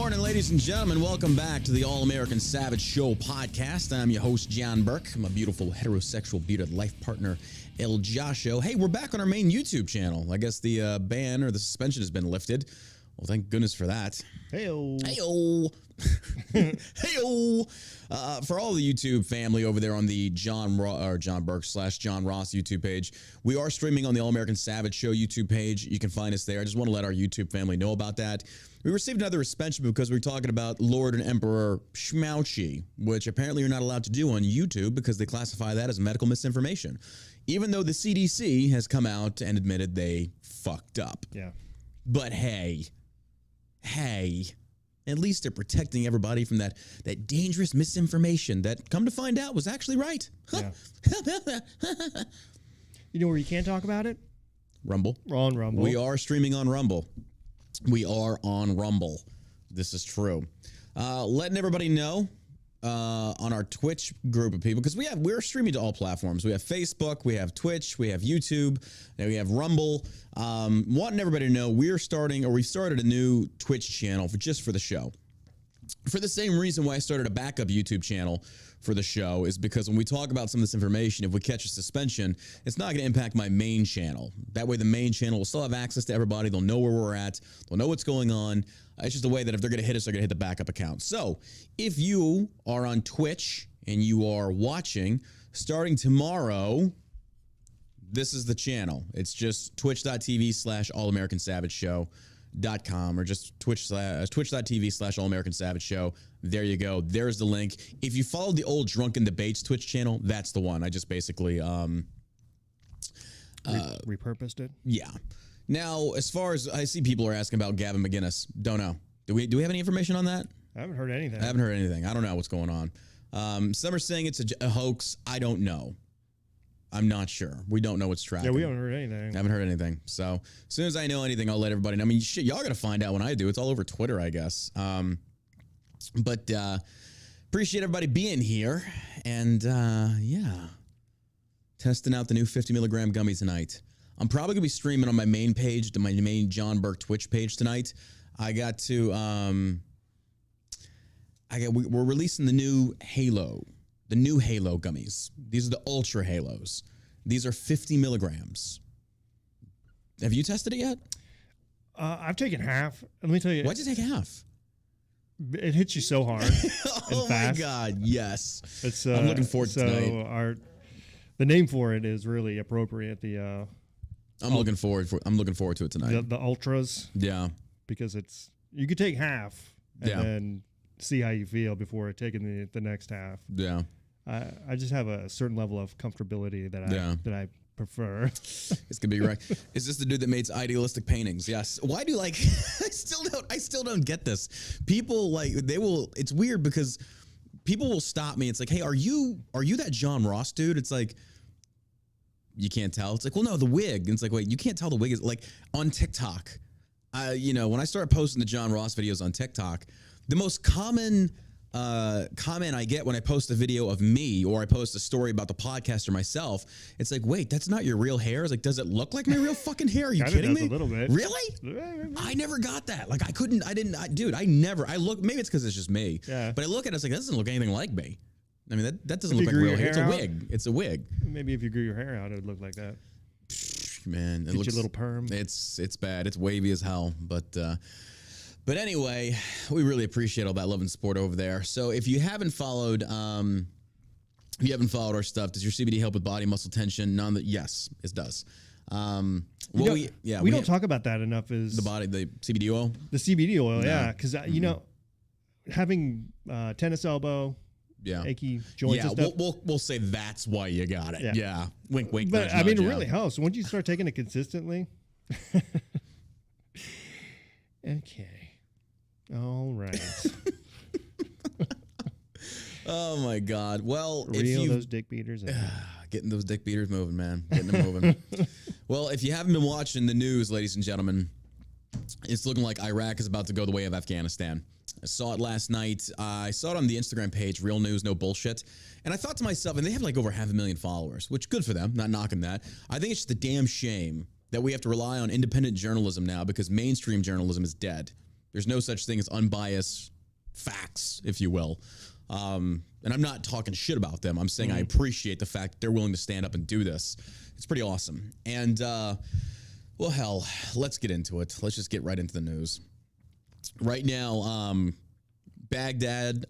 morning, ladies and gentlemen. Welcome back to the All-American Savage Show podcast. I'm your host, John Burke. My beautiful heterosexual bearded life partner, El Josho. Hey, we're back on our main YouTube channel. I guess the ban or the suspension has been lifted. Well, thank goodness for that. Hey-o. Hey-o. Hey-o. For all the YouTube family over there on the John Burke / John Ross YouTube page, we are streaming on the All-American Savage Show YouTube page. You can find us there. I just want to let our YouTube family know about that. We received another suspension because we were talking about Lord and Emperor Schmouchy, which apparently you're not allowed to do on YouTube because they classify that as medical misinformation, even though the CDC has come out and admitted they fucked up. Yeah. But hey, at least they're protecting everybody from that dangerous misinformation that, come to find out, was actually right. Yeah. You know where you can't talk about it? Rumble. We're on Rumble. We are streaming on Rumble. We are on Rumble. This is true. Letting everybody know on our Twitch group of people, because we're streaming to all platforms. We have Facebook, we have Twitch, we have YouTube, and we have Rumble. Wanting everybody to know we started a new Twitch channel for the show. For the same reason why I started a backup YouTube channel for the show is because when we talk about some of this information, if we catch a suspension, it's not going to impact my main channel. That way the main channel will still have access to everybody. They'll know where we're at. They'll know what's going on. It's just a way that if they're going to hit us, they're going to hit the backup account. So if you are on Twitch and you are watching, starting tomorrow, this is the channel. It's just twitch.tv/allamericansavageshow.com or just twitch.tv/allamericansavageshow. There you go. There's the link. If you follow the old Drunken Debates Twitch channel, that's the one. I just basically repurposed it. Yeah. Now, as far as I see, people are asking about Gavin McInnes. Don't know. Do we have any information on that? I haven't heard anything. I haven't heard anything. I don't know what's going on. Some are saying it's a hoax. I don't know. I'm not sure. We don't know what's tracking. Yeah, we haven't heard anything. I haven't heard anything. So as soon as I know anything, I'll let everybody know. I mean, shit, y'all got to find out when I do. It's all over Twitter, I guess. But appreciate everybody being here. And yeah, testing out the new 50 milligram gummy tonight. I'm probably going to be streaming on my main page, to my main John Burke Twitch page tonight. We're releasing the new Halo gummies. These are the Ultra Halos. These are 50 milligrams. Have you tested it yet? I've taken half. Let me tell you. Why'd you take half? It hits you so hard. Oh my God, yes. I'm looking forward to tonight. The name for it is really appropriate. I'm looking forward to it tonight. The Ultras. Yeah. Because you could take half and then see how you feel before taking the next half. Yeah. I just have a certain level of comfortability that I prefer. It's gonna be right. Is this the dude that makes idealistic paintings? Yes. Why do I still don't get this. People it's weird because people will stop me. It's like, hey, are you that John Ross dude? It's like, you can't tell. It's like, well, no, the wig. And it's like, wait, you can't tell the wig is like on TikTok. When I started posting the John Ross videos on TikTok, the most common comment I get when I post a video of me or I post a story about the podcaster myself, it's like, wait, that's not your real hair. It's like, does it look like my real fucking hair? Are you kidding me? A little bit. Really? I never got that. Like, maybe it's because it's just me. Yeah. But I look at it, it's like, that doesn't look anything like me. I mean, that doesn't look like real hair. It's a wig. It's a wig. Maybe if you grew your hair out, it would look like that. Man, Get your little perm. It's bad. It's wavy as hell. But anyway, we really appreciate all that love and support over there. So if you haven't followed our stuff, does your CBD help with body muscle tension? Yes, it does. We don't talk about that enough. Is the CBD oil? The CBD oil, yeah, because having tennis elbow. Yeah. Achy joints and stuff. We'll say that's why you got it. Yeah. Wink, wink. But nudge, it really helps. Once you start taking it consistently. Okay. All right. Oh my God. Well, reel those dick beaters in. Getting those dick beaters moving, man. Getting them moving. Well, if you haven't been watching the news, ladies and gentlemen, it's looking like Iraq is about to go the way of Afghanistan. I saw it last night. I saw it on the Instagram page, Real News, No Bullshit. And I thought to myself, and they have like over 500,000 followers, which good for them, not knocking that. I think it's just a damn shame that we have to rely on independent journalism now because mainstream journalism is dead. There's no such thing as unbiased facts, if you will. And I'm not talking shit about them. I'm saying I appreciate the fact that they're willing to stand up and do this. It's pretty awesome. And, well, hell, let's get into it. Let's just get right into the news. Right now, Baghdad,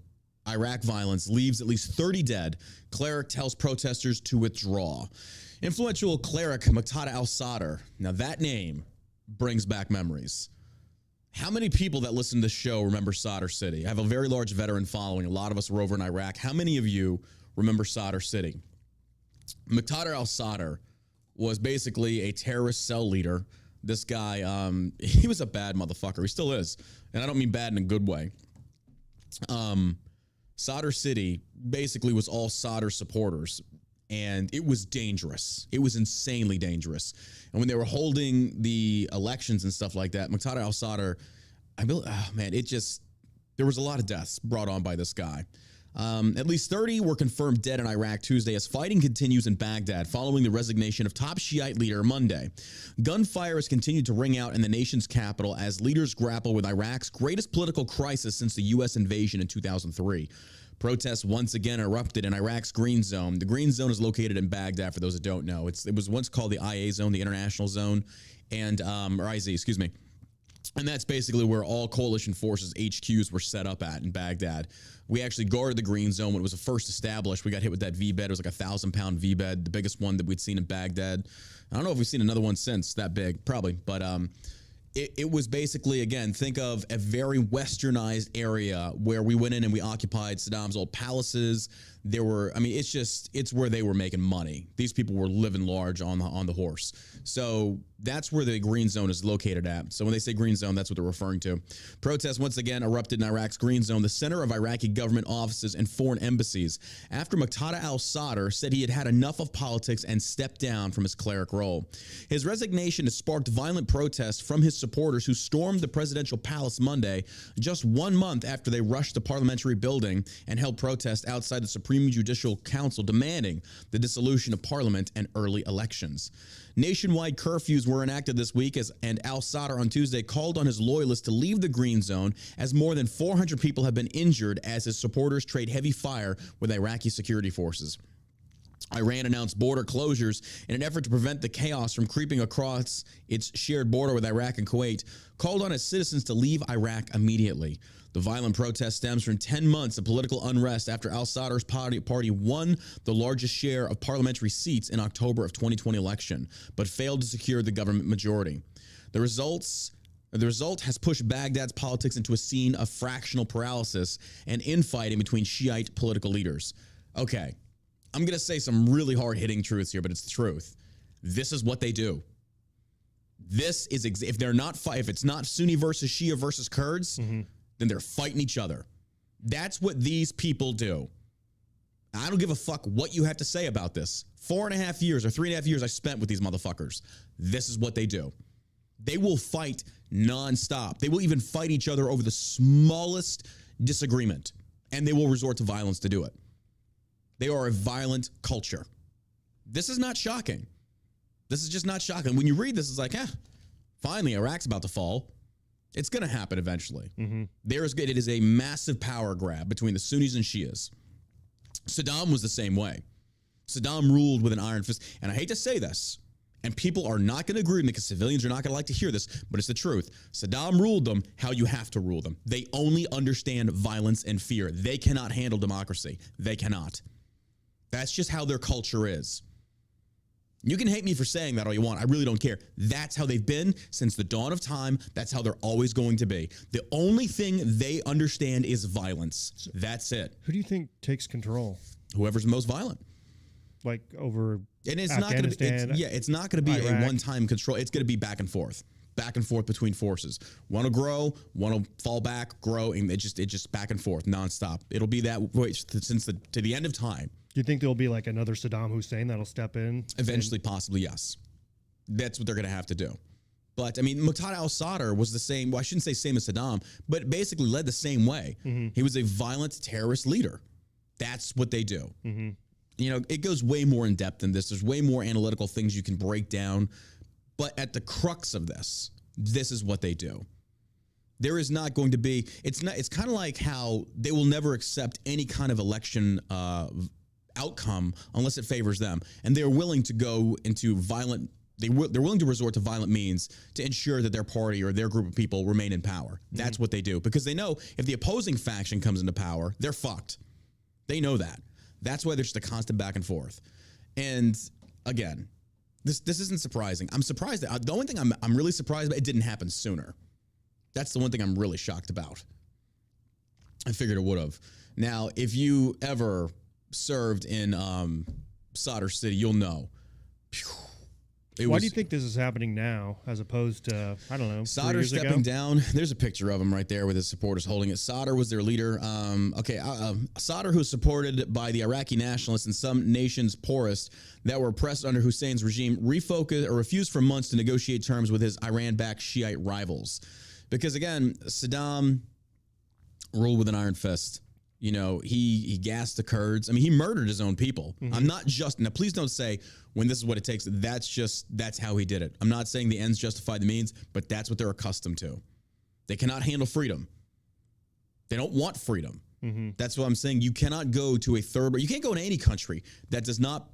Iraq violence leaves at least 30 dead. Cleric tells protesters to withdraw. Influential cleric Muqtada al-Sadr. Now, that name brings back memories. How many people that listen to this show remember Sadr City? I have a very large veteran following. A lot of us were over in Iraq. How many of you remember Sadr City? Muqtada al-Sadr was basically a terrorist cell leader. This guy, he was a bad motherfucker. He still is. And I don't mean bad in a good way. Sadr City basically was all Sadr supporters. And it was dangerous. It was insanely dangerous. And when they were holding the elections and stuff like that, Muqtada al-Sadr, there was a lot of deaths brought on by this guy. At least 30 were confirmed dead in Iraq Tuesday as fighting continues in Baghdad following the resignation of top Shiite leader Monday. Gunfire has continued to ring out in the nation's capital as leaders grapple with Iraq's greatest political crisis since the U.S. invasion in 2003. Protests once again erupted in Iraq's Green Zone. The Green Zone is located in Baghdad, for those that don't know. It was once called the IA Zone, the International Zone, and or IZ, excuse me. And that's basically where all coalition forces HQs were set up at in Baghdad. We actually guarded the Green Zone when it was first established. We got hit with that V-bed. It was like a 1,000-pound V-bed, the biggest one that we'd seen in Baghdad. I don't know if we've seen another one since that big, probably, but it was basically, again, think of a very westernized area where we went in and we occupied Saddam's old palaces. There were, it's where they were making money. These people were living large on the horse. So that's where the Green Zone is located at. So when they say Green Zone, that's what they're referring to. Protests once again erupted in Iraq's Green Zone, the center of Iraqi government offices and foreign embassies, after Muqtada al-Sadr said he had had enough of politics and stepped down from his cleric role. His resignation has sparked violent protests from his supporters who stormed the presidential palace Monday, just 1 month after they rushed the parliamentary building and held protests outside the Supreme Judicial Council demanding the dissolution of parliament and early elections. Nationwide curfews were enacted this week and al-Sadr on Tuesday called on his loyalists to leave the Green Zone as more than 400 people have been injured as his supporters trade heavy fire with Iraqi security forces. Iran announced border closures in an effort to prevent the chaos from creeping across its shared border with Iraq and Kuwait, called on its citizens to leave Iraq immediately. The violent protest stems from 10 months of political unrest after al-Sadr's party won the largest share of parliamentary seats in October of 2020 election, but failed to secure the government majority. The result has pushed Baghdad's politics into a scene of fractional paralysis and infighting between Shiite political leaders. Okay, I'm going to say some really hard-hitting truths here, but it's the truth. This is what they do. This is, if it's not Sunni versus Shia versus Kurds, then they're fighting each other. That's what these people do. I don't give a fuck what you have to say about this. 4.5 years or 3.5 years I spent with these motherfuckers. This is what they do. They will fight nonstop. They will even fight each other over the smallest disagreement, and they will resort to violence to do it. They are a violent culture. This is not shocking. This is just not shocking. When you read this, it's like, finally, Iraq's about to fall. It's going to happen eventually. It is a massive power grab between the Sunnis and Shias. Saddam was the same way. Saddam ruled with an iron fist. And I hate to say this, and people are not going to agree with me because civilians are not going to like to hear this, but it's the truth. Saddam ruled them how you have to rule them. They only understand violence and fear. They cannot handle democracy. They cannot. That's just how their culture is. You can hate me for saying that all you want. I really don't care. That's how they've been since the dawn of time. That's how they're always going to be. The only thing they understand is violence. That's it. Who do you think takes control? Whoever's most violent. Like over and it's Afghanistan, not going to. It's not going to be Iraq. a one-time control. It's going to be back and forth between forces. One will grow, one will fall back, grow, and it just back and forth nonstop. It'll be that way since to the end of time. Do you think there'll be like another Saddam Hussein that'll step in? Eventually, possibly, yes. That's what they're going to have to do. But, I mean, Muqtada al-Sadr was the same. Well, I shouldn't say same as Saddam, but basically led the same way. He was a violent terrorist leader. That's what they do. You know, it goes way more in depth than this. There's way more analytical things you can break down. But at the crux of this is what they do. There is not going to be. It's kind of like how they will never accept any kind of election outcome unless it favors them, and they're willing to go into violent. They're willing to resort to violent means to ensure that their party or their group of people remain in power. That's what they do, because they know if the opposing faction comes into power, they're fucked. They know that. That's why there's just a constant back and forth. And again, this isn't surprising. I'm surprised that the only thing I'm really surprised about, it didn't happen sooner. That's the one thing I'm really shocked about. I figured it would have. Now, if you ever served in Solder City, you'll know. Why do you think this is happening now as opposed to, I don't know, Solder stepping down? There's a picture of him right there with his supporters holding it. Solder was their leader. Solder, who was supported by the Iraqi nationalists and some nations poorest that were oppressed under Hussein's regime, refused for months to negotiate terms with his Iran-backed Shiite rivals. Because again, Saddam ruled with an iron fist. You know, he gassed the Kurds. I mean, he murdered his own people. I'm not just, now please don't say when this is what it takes, that's how he did it. I'm not saying the ends justify the means, but that's what they're accustomed to. They cannot handle freedom. They don't want freedom. That's what I'm saying. You cannot go to you can't go in any country that does not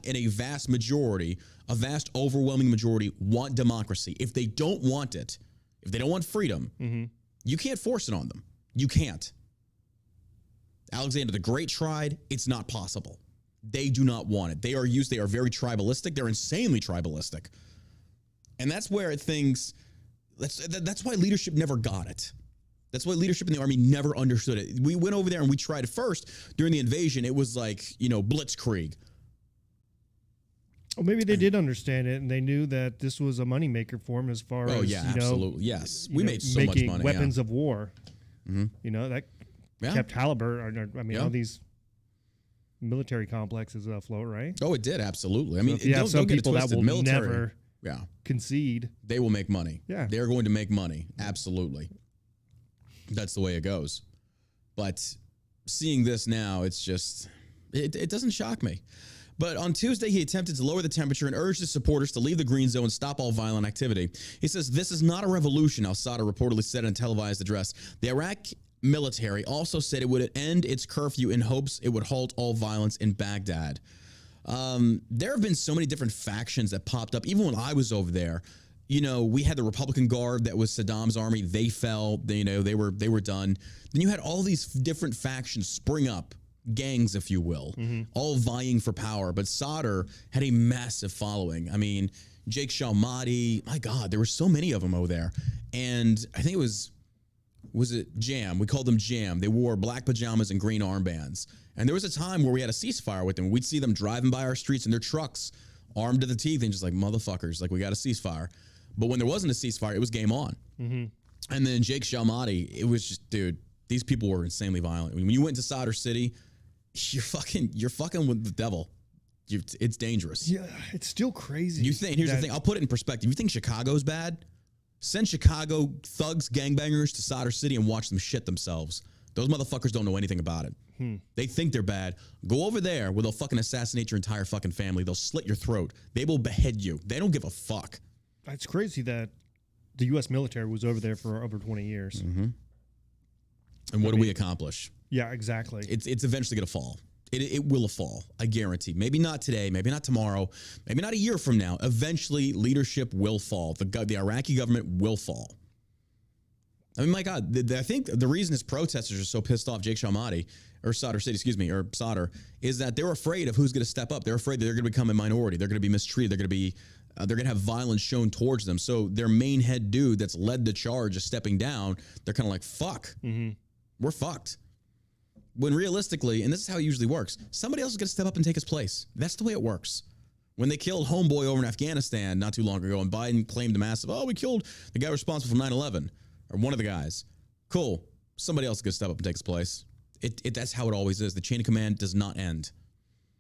in a vast majority, a vast overwhelming majority want democracy. If they don't want it, if they don't want freedom, you can't force it on them. You can't. Alexander the Great tried. It's not possible. They do not want it. They are very tribalistic. They're insanely tribalistic. And that's where that's why leadership never got it. That's why leadership in the army never understood it. We went over there and we tried it first during the invasion. It was like, blitzkrieg. Well, maybe they did understand it, and they knew that this was a moneymaker for them as far as, absolutely. Yes. We made so much money. Weapons of war. That kept Halliburton, all these military complexes afloat, right? Oh, it did, absolutely. I mean, if you have some people that will military, never concede. They will make money. Yeah. They're going to make money, absolutely. That's the way it goes. But seeing this now, it's just, it doesn't shock me. But on Tuesday, he attempted to lower the temperature and urged his supporters to leave the green zone and stop all violent activity. He says, "This is not a revolution," al-Sadr reportedly said in a televised address. The Iraq military also said it would end its curfew in hopes it would halt all violence in Baghdad. There have been so many different factions that popped up. Even when I was over there, we had the Republican Guard that was Saddam's army. They fell. They were done. Then you had all these different factions spring up, gangs, if you will, all vying for power. But Sadr had a massive following. I mean, Jake Shalmati, my God, there were so many of them over there. And I think it was it Jam? We called them Jam. They wore black pajamas and green armbands. And there was a time where we had a ceasefire with them. We'd see them driving by our streets in their trucks, armed to the teeth, and just like, motherfuckers, like, we got a ceasefire. But when there wasn't a ceasefire, it was game on. And then Jake Shalmati, it was just, dude, these people were insanely violent. When you went to Solder City, you're fucking with the devil. It's dangerous. Yeah, it's still crazy. Here's the thing. I'll put it in perspective. You think Chicago's bad? Send Chicago thugs, gangbangers to Solder City and watch them shit themselves. Those motherfuckers don't know anything about it. They think they're bad. Go over there where they'll fucking assassinate your entire fucking family. They'll slit your throat. They will behead you. They don't give a fuck. It's crazy that the U.S. military was over there for over 20 years. And what do we accomplish? Yeah, exactly. It's eventually going to fall. It will fall, I guarantee. Maybe not today, maybe not tomorrow, maybe not a year from now. Eventually, leadership will fall. The Iraqi government will fall. I mean, my God, I think the reason his protesters are so pissed off, Jake Shalmati, or Solder City, or Solder, is that they're afraid of who's going to step up. They're afraid that they're going to become a minority. They're going to be mistreated. They're going to have violence shown towards them. So their main head dude that's led the charge is stepping down. They're kind of like, fuck, we're fucked. When realistically, and this is how it usually works, somebody else is going to step up and take his place. That's the way it works. When they killed Homeboy over in Afghanistan not too long ago, and Biden claimed a massive, we killed the guy responsible for 9/11, or one of the guys. Cool. Somebody else is going to step up and take his place. That's how it always is. The chain of command does not end.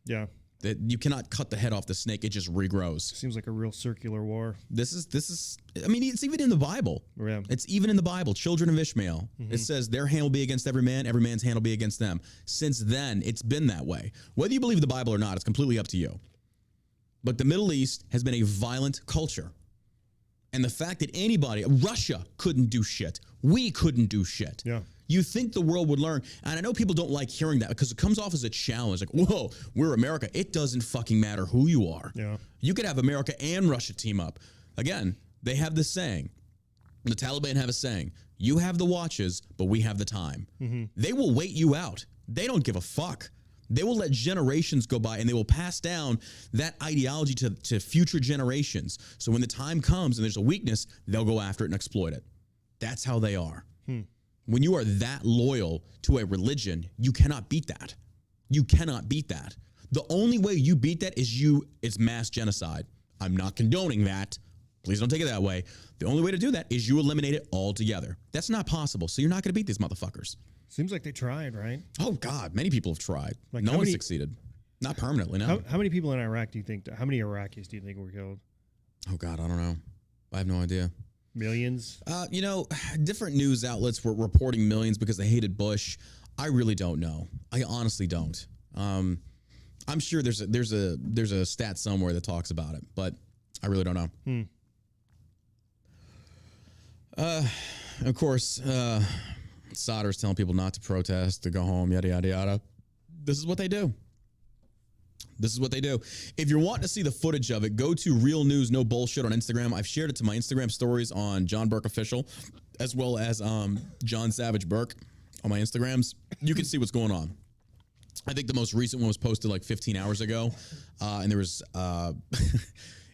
Yeah. You cannot cut the head off the snake. It just regrows. Seems like a real circular war. This is. I mean, it's even in the Bible. Yeah. It's even in the Bible. Children of Ishmael. It says their hand will be against every man's hand will be against them. Since then, it's been that way. Whether you believe the Bible or not, it's completely up to you. But the Middle East has been a violent culture. And the fact that Russia couldn't do shit. We couldn't do shit. Yeah. You think the world would learn. And I know people don't like hearing that because it comes off as a challenge. Like, whoa, we're America. It doesn't fucking matter who you are. Yeah. You could have America and Russia team up. Again, they have this saying. The Taliban have a saying. You have the watches, but we have the time. Mm-hmm. They will wait you out. They don't give a fuck. They will let generations go by and they will pass down that ideology to future generations. So when the time comes and there's a weakness, they'll go after it and exploit it. That's how they are. When you are that loyal to a religion, you cannot beat that. You cannot beat that. The only way you beat that is mass genocide. I'm not condoning that. Please don't take it that way. The only way to do that is you eliminate it altogether. That's not possible. So you're not going to beat these motherfuckers. Seems like they tried, right? Oh, God. Many people have tried. Like no one succeeded. Not permanently, no. How many people in Iraq do you think, how many Iraqis do you think were killed? Oh, God, I don't know. I have no idea. Millions? Different news outlets were reporting millions because they hated Bush. I really don't know. I honestly don't. I'm sure there's a stat somewhere that talks about it, but I really don't know. Of course, Sauter's telling people not to protest, to go home, yada, yada, yada. This is what they do. This is what they do. If you're wanting to see the footage of it, go to Real News No Bullshit on Instagram. I've shared it to my Instagram stories on John Burke Official, as well as John Savage Burke on my Instagrams. You can see what's going on. I think the most recent one was posted like 15 hours ago, and there was,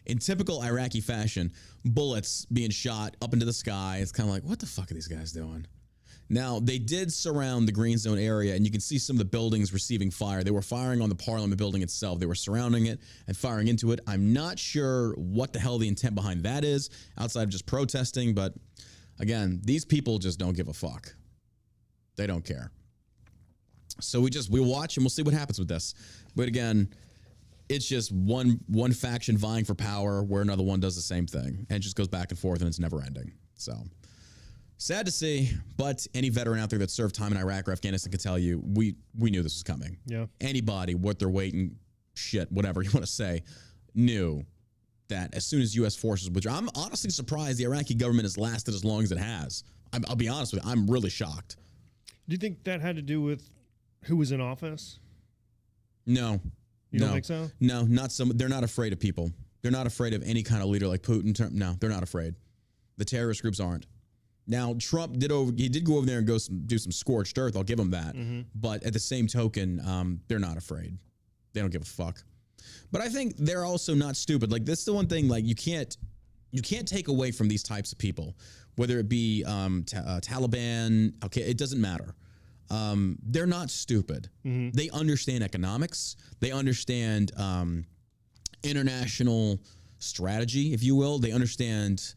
in typical Iraqi fashion, bullets being shot up into the sky. It's kind of like, what the fuck are these guys doing? Now, they did surround the green zone area, and you can see some of the buildings receiving fire. They were firing on the Parliament building itself. They were surrounding it and firing into it. I'm not sure what the hell the intent behind that is, outside of just protesting. But, again, these people just don't give a fuck. They don't care. So we'll watch, and we'll see what happens with this. But, again, it's just one faction vying for power where another one does the same thing. And it just goes back and forth, and it's never ending. So... sad to see, but any veteran out there that served time in Iraq or Afghanistan can tell you, we knew this was coming. Yeah. Anybody, what they're waiting, shit, whatever you want to say, knew that as soon as U.S. forces withdrew. I'm honestly surprised the Iraqi government has lasted as long as it has. I'll be honest with you, I'm really shocked. Do you think that had to do with who was in office? No. You don't think so? No, not some. They're not afraid of people. They're not afraid of any kind of leader like Putin. No, they're not afraid. The terrorist groups aren't. Now, Trump did go over there and do some scorched earth. I'll give him that. Mm-hmm. But at the same token, they're not afraid. They don't give a fuck. But I think they're also not stupid. Like, this is the one thing, like, you can't take away from these types of people, whether it be Taliban, okay, it doesn't matter. They're not stupid. Mm-hmm. They understand economics. They understand international strategy, if you will. They understand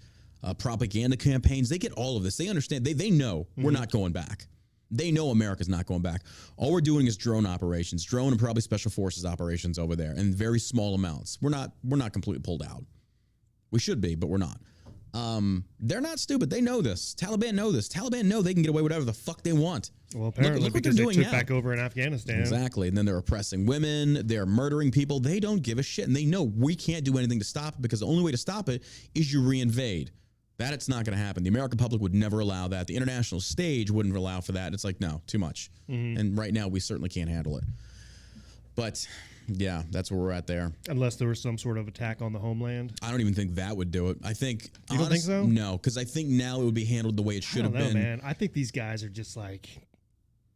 propaganda campaigns. They get all of this. They understand. They know we're not going back. They know America's not going back. All we're doing is drone operations, drone and probably special forces operations over there in very small amounts. We're not completely pulled out. We should be, but we're not. They're not stupid. They know this. Taliban know this. Taliban know they can get away with whatever the fuck they want. Well, apparently look because they took back over in Afghanistan. Exactly. And then they're oppressing women. They're murdering people. They don't give a shit. And they know we can't do anything to stop it because the only way to stop it is you reinvade. That it's not going to happen. The American public would never allow that. The international stage wouldn't allow for that. It's like, no, too much. Mm-hmm. And right now, we certainly can't handle it. But, yeah, that's where we're at there. Unless there was some sort of attack on the homeland. I don't even think that would do it. I think... You don't think so? No, because I think now it would be handled the way it should have been. Man. I think these guys are just like...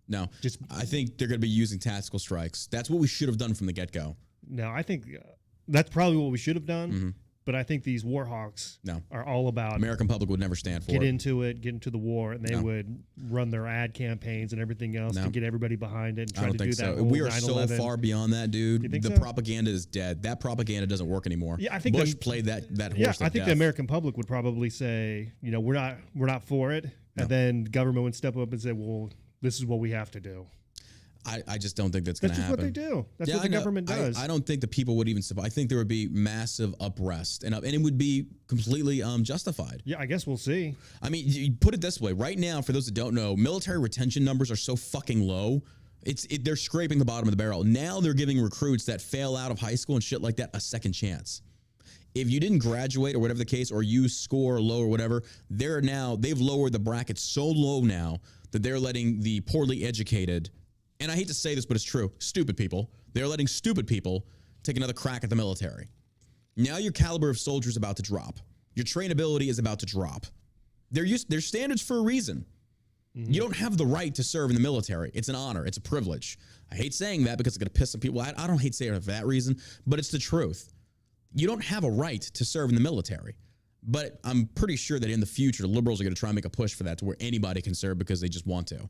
No. I think they're going to be using tactical strikes. That's what we should have done from the get-go. No, I think that's probably what we should have done. Mm-hmm. But I think these war hawks are all about... American public would never stand for it. Get into the war, and they would run their ad campaigns and everything else to get everybody behind it and try to do that. We are so far beyond that, dude. You think the propaganda is dead. That propaganda doesn't work anymore. Yeah, I think Bush played that horse. I think the American public would probably say, we're not for it, and then government would step up and say, well, this is what we have to do. I just don't think that's going to happen. That's just what they do. That's what the government does. I don't think the people would even survive. I think there would be massive unrest, and it would be completely justified. Yeah, I guess we'll see. I mean, you put it this way. Right now, for those that don't know, military retention numbers are so fucking low. They're scraping the bottom of the barrel. Now they're giving recruits that fail out of high school and shit like that a second chance. If you didn't graduate or whatever the case, or you score low or whatever, they've lowered the bracket so low now that they're letting the poorly educated, and I hate to say this, but it's true, stupid people, they're letting stupid people take another crack at the military. Now your caliber of soldier is about to drop. Your trainability is about to drop. There's standards for a reason. Mm-hmm. You don't have the right to serve in the military. It's an honor. It's a privilege. I hate saying that because it's going to piss some people. I don't hate saying it for that reason, but it's the truth. You don't have a right to serve in the military. But I'm pretty sure that in the future, the liberals are going to try and make a push for that to where anybody can serve because they just want to.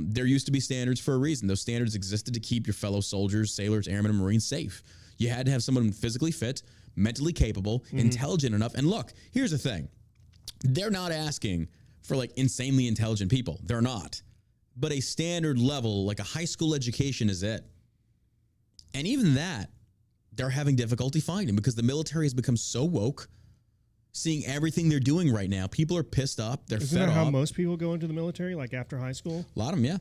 There used to be standards for a reason. Those standards existed to keep your fellow soldiers, sailors, airmen, and Marines safe. You had to have someone physically fit, mentally capable, intelligent enough. And look, here's the thing. They're not asking for like insanely intelligent people. They're not. But a standard level, like a high school education is it. And even that, they're having difficulty finding because the military has become so woke. Seeing everything they're doing right now, people are pissed up. They're Isn't fed that up. how most people go into the military, like after high school? A lot of them, yeah.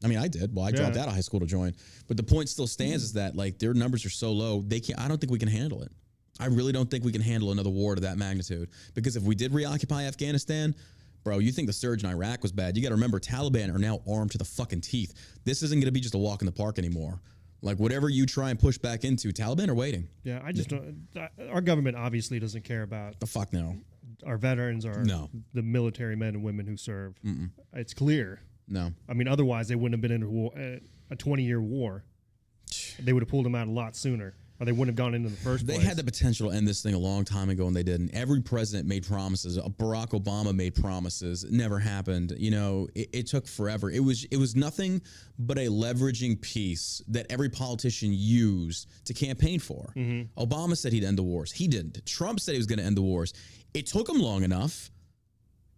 I mean, I did. Well, I dropped out of high school to join. But the point still stands is that like their numbers are so low, they can't. I don't think we can handle it. I really don't think we can handle another war to that magnitude. Because if we did reoccupy Afghanistan, bro, you think the surge in Iraq was bad. You got to remember, Taliban are now armed to the fucking teeth. This isn't going to be just a walk in the park anymore. Like, whatever you try and push back into, Taliban are waiting. Yeah, I just don't. Our government obviously doesn't care about the fuck no. Our veterans or the military men and women who serve. Mm-mm. It's clear. No. I mean, otherwise they wouldn't have been in a war, a 20-year war. They would have pulled them out a lot sooner. Or they wouldn't have gone into the first place. They had the potential to end this thing a long time ago, and they didn't. Every president made promises. Barack Obama made promises. It never happened. You know, it took forever. It was nothing but a leveraging piece that every politician used to campaign for. Mm-hmm. Obama said he'd end the wars. He didn't. Trump said he was going to end the wars. It took him long enough,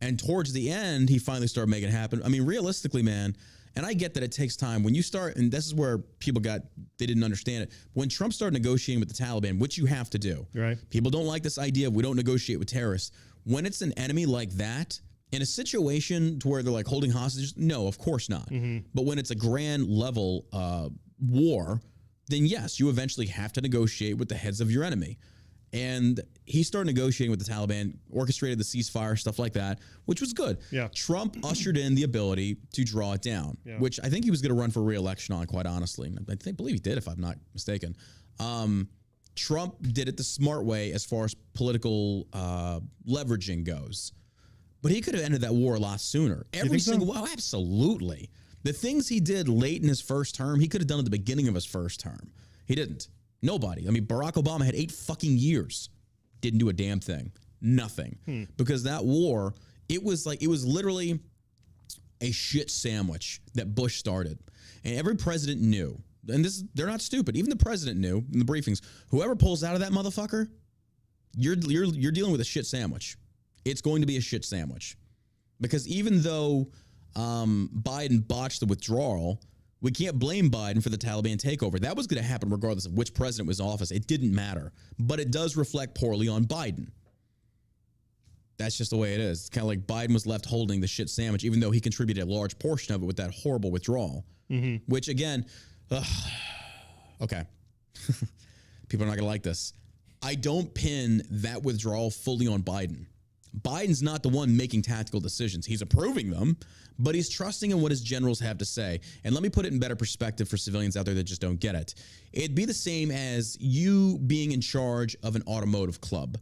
and towards the end, he finally started making it happen. I mean, realistically, man, and I get that it takes time. When you start, and this is where people they didn't understand it. When Trump started negotiating with the Taliban, which you have to do. Right. People don't like this idea of we don't negotiate with terrorists. When it's an enemy like that, in a situation to where they're like holding hostages, no, of course not. Mm-hmm. But when it's a grand level war, then yes, you eventually have to negotiate with the heads of your enemy. And he started negotiating with the Taliban, orchestrated the ceasefire, stuff like that, which was good. Yeah. Trump ushered in the ability to draw it down, which I think he was going to run for re-election on, quite honestly. I believe he did, if I'm not mistaken. Trump did it the smart way as far as political leveraging goes. But he could have ended that war a lot sooner. Every single one, absolutely. The things he did late in his first term, he could have done at the beginning of his first term. He didn't. Nobody. I mean, Barack Obama had 8 fucking years. Didn't do a damn thing. Nothing. Because that war, it was literally a shit sandwich that Bush started. And every president knew. And they're not stupid. Even the president knew in the briefings, whoever pulls out of that motherfucker, you're dealing with a shit sandwich. It's going to be a shit sandwich. Because even though Biden botched the withdrawal, we can't blame Biden for the Taliban takeover. That was going to happen regardless of which president was in office. It didn't matter. But it does reflect poorly on Biden. That's just the way it is. It's kind of like Biden was left holding the shit sandwich, even though he contributed a large portion of it with that horrible withdrawal. Mm-hmm. Which, again, okay. People are not going to like this. I don't pin that withdrawal fully on Biden. Biden's not the one making tactical decisions. He's approving them, but he's trusting in what his generals have to say. And let me put it in better perspective for civilians out there that just don't get it. It'd be the same as you being in charge of an automotive club.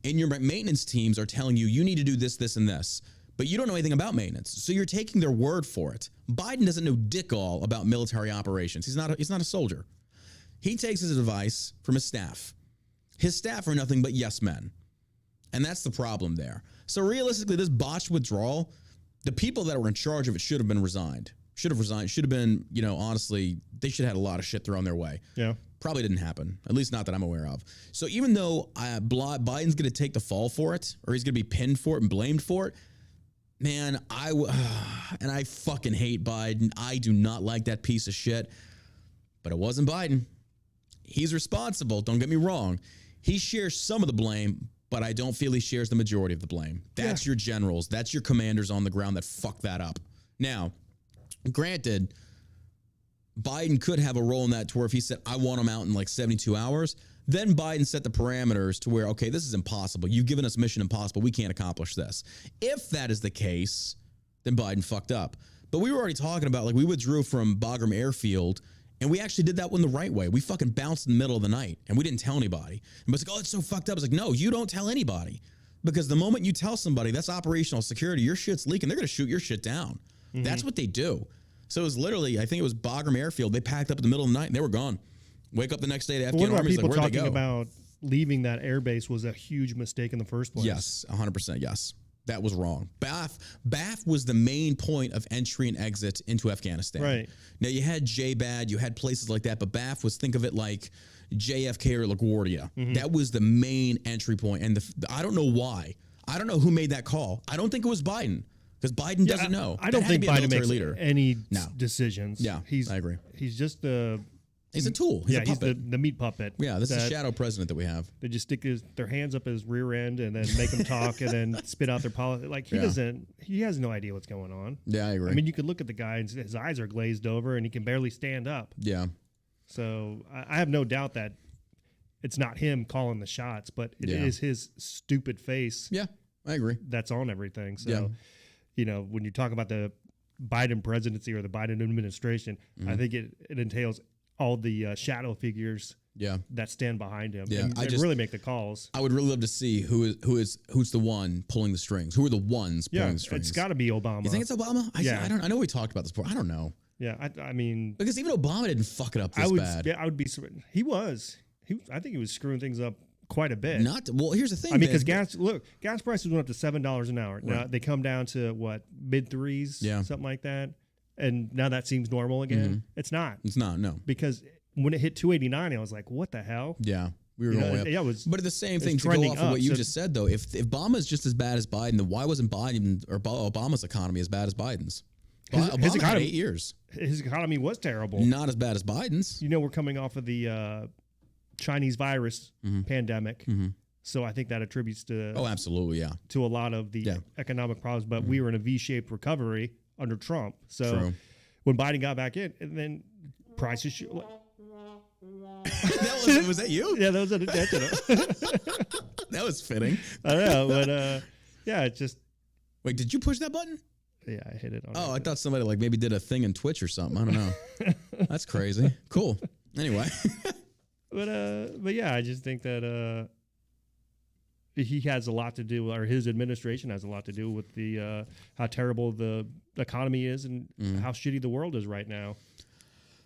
And your maintenance teams are telling you, you need to do this, this, and this. But you don't know anything about maintenance. So you're taking their word for it. Biden doesn't know dick all about military operations. He's not a soldier. He takes his advice from his staff. His staff are nothing but yes men. And that's the problem there. So realistically, this botched withdrawal, the people that were in charge of it should have been resigned. Should have resigned. Should have been, honestly, they should have had a lot of shit thrown their way. Yeah. Probably didn't happen. At least not that I'm aware of. So even though Biden's going to take the fall for it, or he's going to be pinned for it and blamed for it, man, and I fucking hate Biden. I do not like that piece of shit. But it wasn't Biden. He's responsible. Don't get me wrong. He shares some of the blame, but I don't feel he shares the majority of the blame. That's your generals. That's your commanders on the ground that fucked that up. Now, granted, Biden could have a role in that to where if he said, I want them out in like 72 hours, then Biden set the parameters to where, okay, this is impossible. You've given us mission impossible. We can't accomplish this. If that is the case, then Biden fucked up. But we were already talking about, like, we withdrew from Bagram Airfield, and we actually did that one the right way. We fucking bounced in the middle of the night, and we didn't tell anybody. And it's like, oh, it's so fucked up. It's like, no, you don't tell anybody. Because the moment you tell somebody that's operational security, your shit's leaking, they're going to shoot your shit down. Mm-hmm. That's what they do. So it was literally, I think it was Bagram Airfield. They packed up in the middle of the night, and they were gone. Wake up the next day, the Afghan Army's like, where'd they go? People talking about leaving that airbase was a huge mistake in the first place. Yes, 100% yes. That was wrong. BAF was the main point of entry and exit into Afghanistan. Right. Now, you had JBAD, you had places like that, but BAF was, think of it like JFK or LaGuardia. Mm-hmm. That was the main entry point. And I don't know why. I don't know who made that call. I don't think it was Biden, because Biden doesn't know. I don't think Biden makes any decisions. Yeah, I agree. He's just the... He's a tool. He's a puppet. He's the meat puppet. Yeah, this is the shadow president that we have. They just stick their hands up his rear end and then make him talk and then spit out their policy. Like, he has no idea what's going on. Yeah, I agree. I mean, you could look at the guy and his eyes are glazed over and he can barely stand up. Yeah. So I have no doubt that it's not him calling the shots, but it is his stupid face. Yeah, I agree. That's on everything. So, you know, when you talk about the Biden presidency or the Biden administration, I think it entails all the shadow figures that stand behind him and really make the calls. I would really love to see who's the one pulling the strings. Who are the ones pulling the strings? It's got to be Obama. You think it's Obama? I know we talked about this before. I don't know. Yeah, I mean... Because even Obama didn't fuck it up this bad. Yeah, I would be... I think he was screwing things up quite a bit. Well, here's the thing. I mean, because gas prices went up to $7 an hour. Right. Now they come down to what, mid threes, something like that. And now that seems normal again. Mm-hmm. It's not. It's not. No. Because when it hit 289, I was like, "What the hell?" Yeah, we were going up. Yeah, but the same thing to go off of what you just said, though. If Obama is just as bad as Biden, then why wasn't Biden or Obama's economy as bad as Biden's? His economy had 8 years. His economy was terrible. Not as bad as Biden's. You know, we're coming off of the Chinese virus pandemic. Mm-hmm. So I think that attributes to absolutely, to a lot of the economic problems. But we were in a V-shaped recovery under Trump. So when Biden got back in, and then prices was that you? Yeah, that was that was fitting. I don't know, but it's just. Wait, did you push that button? Yeah, I hit it. I thought somebody like maybe did a thing in Twitch or something. I don't know. That's crazy. Cool. Anyway. But yeah, I just think that he has a lot to do, or his administration has a lot to do with the how terrible the economy is and how shitty the world is right now.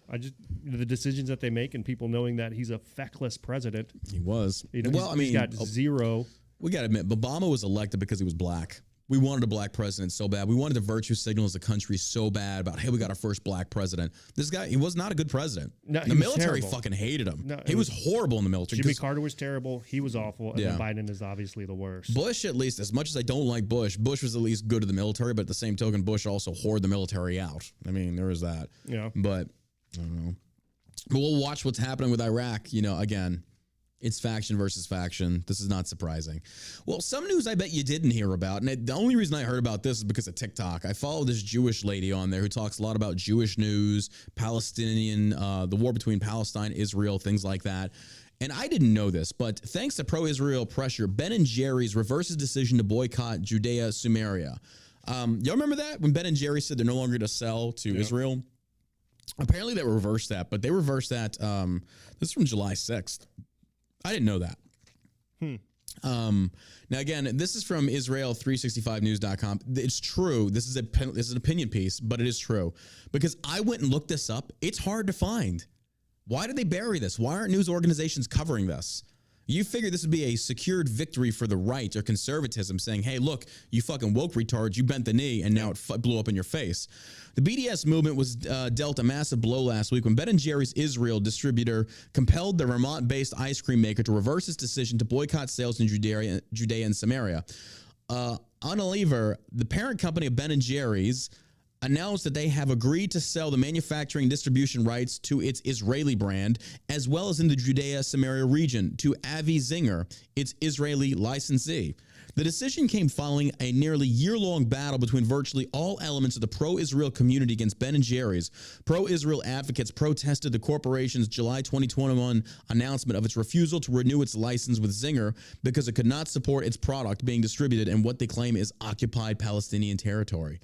The decisions that they make and people knowing that he's a feckless president. He was. You know, he's got zero. We got to admit, Obama was elected because he was black. We wanted a black president so bad. We wanted to virtue signal as a country so bad about, hey, we got our first black president. This guy, he was not a good president. No, the military fucking hated him. No, he was horrible in the military. Jimmy Carter was terrible. He was awful. And then Biden is obviously the worst. Bush, at least, as much as I don't like Bush was at least good to the military, but at the same token, Bush also whored the military out. I mean, there was that. Yeah. But I don't know. But we'll watch what's happening with Iraq. You know, again, it's faction versus faction. This is not surprising. Well, some news I bet you didn't hear about, and the only reason I heard about this is because of TikTok. I follow this Jewish lady on there who talks a lot about Jewish news, Palestinian, the war between Palestine, Israel, things like that. And I didn't know this, but thanks to pro-Israel pressure, Ben & Jerry's reverses decision to boycott Judea Samaria. Y'all remember that? When Ben & Jerry's said they're no longer going to sell to Israel? Apparently they reversed that, but they reversed that. This is from July 6th. I didn't know that. Now, again, this is from Israel365news.com. It's true. This is an opinion piece, but it is true. Because I went and looked this up. It's hard to find. Why did they bury this? Why aren't news organizations covering this? You figure this would be a secured victory for the right or conservatism, saying, hey, look, you fucking woke retards, you bent the knee, and now it blew up in your face. The BDS movement was dealt a massive blow last week when Ben & Jerry's Israel distributor compelled the Vermont-based ice cream maker to reverse its decision to boycott sales in Judea and Samaria. Unilever, the parent company of Ben & Jerry's, announced that they have agreed to sell the manufacturing distribution rights to its Israeli brand, as well as in the Judea Samaria region, to Avi Zinger, its Israeli licensee. The decision came following a nearly year-long battle between virtually all elements of the pro-Israel community against Ben & Jerry's. Pro-Israel advocates protested the corporation's July 2021 announcement of its refusal to renew its license with Zinger because it could not support its product being distributed in what they claim is occupied Palestinian territory.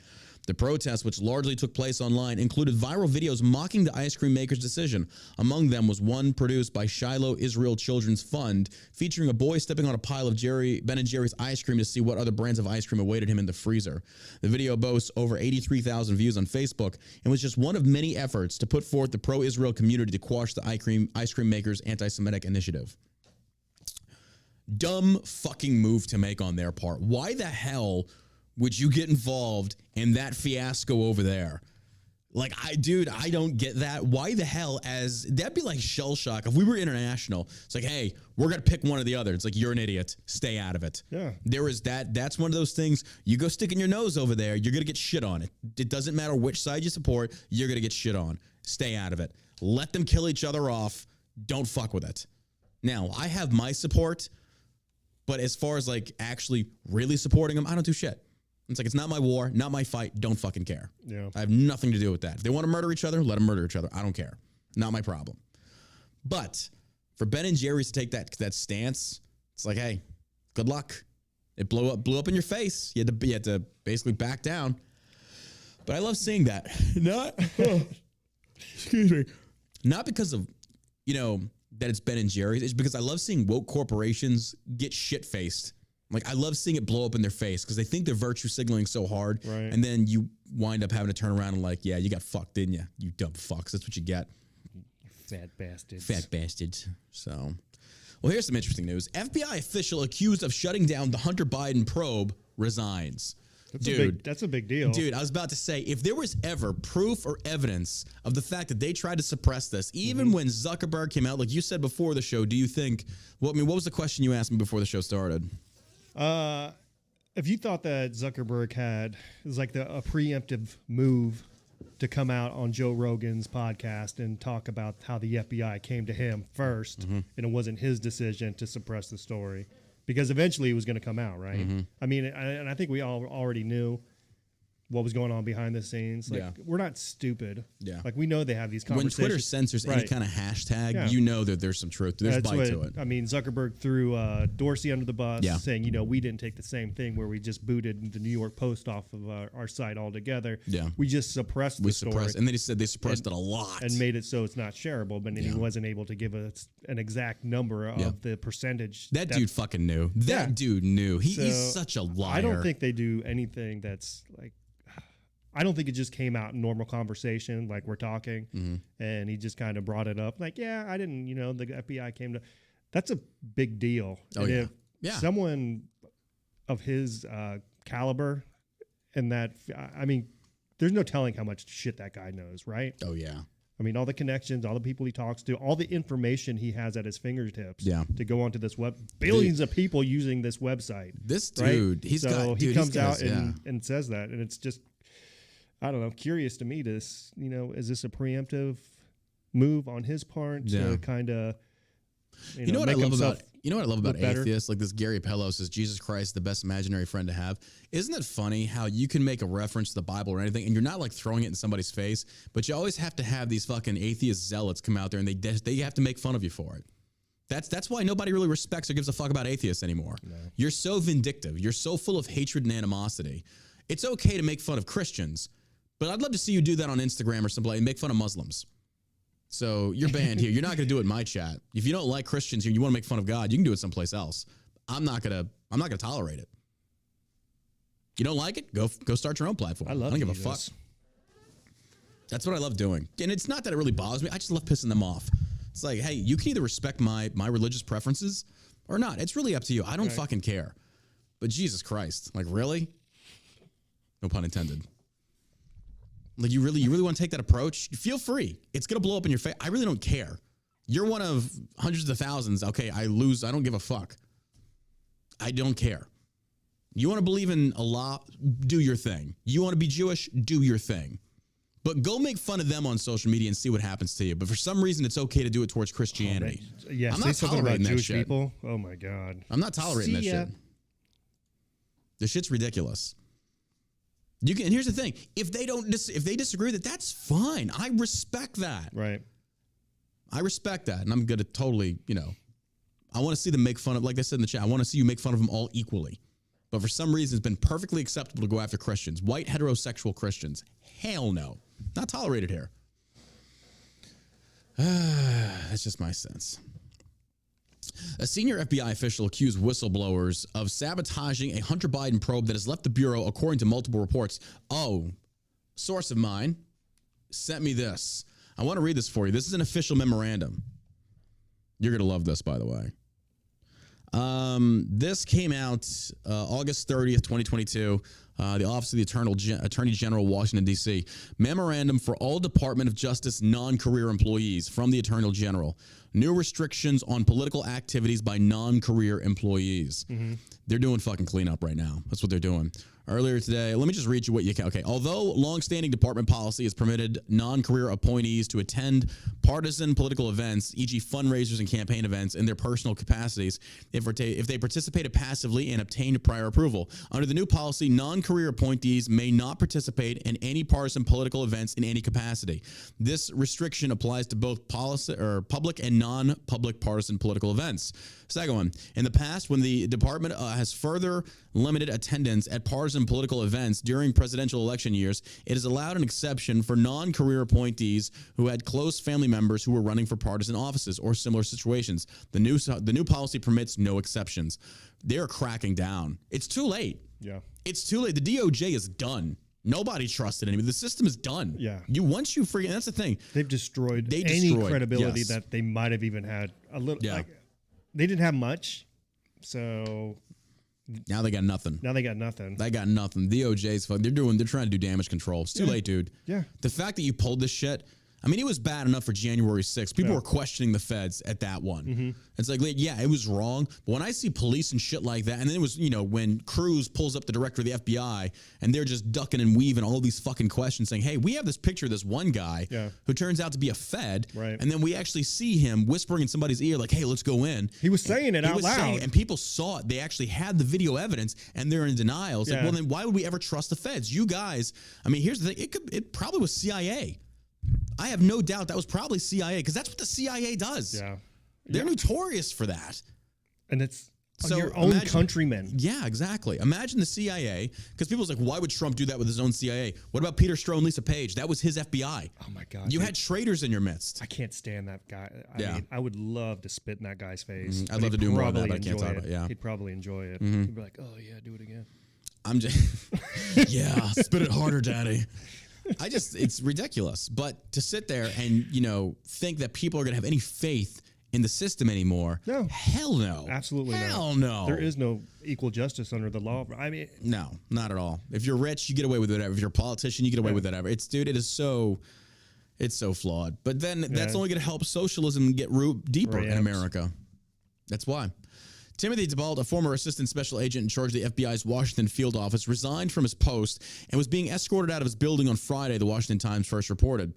The protests, which largely took place online, included viral videos mocking the ice cream maker's decision. Among them was one produced by Shiloh Israel Children's Fund, featuring a boy stepping on a pile of Ben & Jerry's ice cream to see what other brands of ice cream awaited him in the freezer. The video boasts over 83,000 views on Facebook and was just one of many efforts to put forth the pro-Israel community to quash the ice cream maker's anti-Semitic initiative. Dumb fucking move to make on their part. Why the hell would you get involved in that fiasco over there? Like, dude, I don't get that. Why the hell that'd be like shell shock. If we were international, it's like, hey, we're going to pick one or the other. It's like, you're an idiot. Stay out of it. Yeah. There is that. That's one of those things. You go sticking your nose over there, you're going to get shit on. It doesn't matter which side you support, you're going to get shit on. Stay out of it. Let them kill each other off. Don't fuck with it. Now, I have my support, but as far as like actually really supporting them, I don't do shit. It's like, it's not my war, not my fight. Don't fucking care. Yeah. I have nothing to do with that. If they want to murder each other, let them murder each other. I don't care. Not my problem. But for Ben & Jerry's to take that stance, it's like, hey, good luck. It blew up in your face. You had to basically back down. But I love seeing that. Excuse me. Not because of, that it's Ben & Jerry's. It's because I love seeing woke corporations get shit-faced. Like, I love seeing it blow up in their face because they think they're virtue signaling so hard. Right. And then you wind up having to turn around and like, yeah, you got fucked, didn't you? You dumb fucks. That's what you get. Fat bastards. Fat bastards. So, well, here's some interesting news. FBI official accused of shutting down the Hunter Biden probe resigns. That's a big deal. Dude, I was about to say, if there was ever proof or evidence of the fact that they tried to suppress this, even when Zuckerberg came out, like you said before the show, do you think, what was the question you asked me before the show started? If you thought that Zuckerberg it was like a preemptive move to come out on Joe Rogan's podcast and talk about how the FBI came to him first, and it wasn't his decision to suppress the story, because eventually it was going to come out, right? I mean, and I think we all already knew what was going on behind the scenes. Like, we're not stupid. Yeah. Like, we know they have these conversations. When Twitter censors any kind of hashtag, you know that there's some truth. There's bite to it. I mean, Zuckerberg threw Dorsey under the bus, saying, we didn't take the same thing where we just booted the New York Post off of our site altogether. Yeah. We just suppressed the story. And then he said they suppressed it a lot. And made it so it's not shareable, but then he wasn't able to give an exact number of the percentage. That dude fucking knew. That dude knew. He's such a liar. I don't think they do anything that's like, I don't think it just came out in normal conversation, like we're talking, and he just kind of brought it up. Like, I didn't, the FBI came to. That's a big deal. Oh, and if someone of his caliber, and that, I mean, there's no telling how much shit that guy knows, right? Oh, yeah. I mean, all the connections, all the people he talks to, all the information he has at his fingertips to go onto this billions of people using this website. This dude, right? He comes out and says that, and it's just, I don't know, curious to me. Is this a preemptive move on his part to kind of, you know what I love about atheists? Like this Gary Pello says, Jesus Christ, the best imaginary friend to have. Isn't it funny how you can make a reference to the Bible or anything, and you're not like throwing it in somebody's face, but you always have to have these fucking atheist zealots come out there and they have to make fun of you for it. That's why nobody really respects or gives a fuck about atheists anymore. No. You're so vindictive. You're so full of hatred and animosity. It's okay to make fun of Christians, but I'd love to see you do that on Instagram or someplace and make fun of Muslims. So you're banned here. You're not going to do it in my chat. If you don't like Christians here, you want to make fun of God, you can do it someplace else. I'm not going to tolerate it. You don't like it? Go start your own platform. I don't give a fuck. That's what I love doing. And it's not that it really bothers me. I just love pissing them off. It's like, hey, you can either respect my religious preferences or not. It's really up to you. I don't fucking care. But Jesus Christ, like, really? No pun intended. Like, you really want to take that approach? Feel free. It's going to blow up in your face. I really don't care. You're one of hundreds of thousands. Okay, I lose. I don't give a fuck. I don't care. You want to believe in Allah? Do your thing. You want to be Jewish? Do your thing. But go make fun of them on social media and see what happens to you. But for some reason, it's okay to do it towards Christianity. I'm not tolerating that Jewish shit. People. Oh, my God. I'm not tolerating that shit. This shit's ridiculous. You can, and here's the thing: if they disagree with it, that's fine. I respect that. Right. I respect that, and I'm gonna totally, I want to see them make fun of, like I said in the chat, I want to see you make fun of them all equally. But for some reason, it's been perfectly acceptable to go after Christians, white heterosexual Christians. Hell no, not tolerated here. That's just my sense. A senior FBI official accused whistleblowers of sabotaging a Hunter Biden probe that has left the Bureau, according to multiple reports. Oh, source of mine sent me this. I want to read this for you. This is an official memorandum. You're going to love this, by the way. This came out August 30th, 2022. The Office of the Attorney General, Washington, D.C. Memorandum for all Department of Justice non-career employees from the Attorney General. New restrictions on political activities by non-career employees. Mm-hmm. They're doing fucking cleanup right now. That's what they're doing. Earlier today, let me just read you what you can. Okay, although longstanding department policy has permitted non-career appointees to attend partisan political events, e.g. fundraisers and campaign events, in their personal capacities, if they participated passively and obtained prior approval. Under the new policy, non-career appointees may not participate in any partisan political events in any capacity. This restriction applies to both public and non-public partisan political events. Second one, in the past, when the department has further limited attendance at partisan political events during presidential election years, it has allowed an exception for non-career appointees who had close family members who were running for partisan offices or similar situations. The new policy permits no exceptions. They're cracking down. It's too late. Yeah. It's too late. The DOJ is done. Nobody trusted anybody. The system is done. Yeah. Once you freaking, that's the thing. They've destroyed any credibility that they might have even had a little. Yeah. They didn't have much, so now they got nothing. They got nothing. DOJ's fun. They're trying to do damage control. It's too late, dude. Yeah. The fact that you pulled this shit, I mean, it was bad enough for January 6th. People were questioning the feds at that one. Mm-hmm. It's like, yeah, it was wrong. But when I see police and shit like that, and then it was, when Cruz pulls up the director of the FBI and they're just ducking and weaving all these fucking questions saying, hey, we have this picture of this one guy who turns out to be a fed. Right. And then we actually see him whispering in somebody's ear like, hey, let's go in. He was saying it out loud. And people saw it. They actually had the video evidence and they're in denial. It's like, well, then why would we ever trust the feds? You guys, I mean, here's the thing. It probably was CIA. I have no doubt that was probably CIA because that's what the CIA does. Yeah. They're notorious for that. And it's your own countrymen. Yeah, exactly. Imagine the CIA, because people's like, why would Trump do that with his own CIA? What about Peter Strzok and Lisa Page? That was his FBI. Oh, my God. You had traitors in your midst. I can't stand that guy. I mean, I would love to spit in that guy's face. I'd love to do more of that, but I can't talk about it. Yeah. He'd probably enjoy it. He'd be like, oh, yeah, do it again. I'm just, yeah, spit it harder, daddy. It's ridiculous. But to sit there and, think that people are going to have any faith in the system anymore. No. Hell no. Absolutely not. Hell no. There is no equal justice under the law. I mean, no, not at all. If you're rich, you get away with whatever. If you're a politician, you get away with whatever. It's so flawed. But then that's only going to help socialism get root deeper in America. That's why. Timothy DeBalt, a former assistant special agent in charge of the FBI's Washington field office, resigned from his post and was being escorted out of his building on Friday, the Washington Times first reported.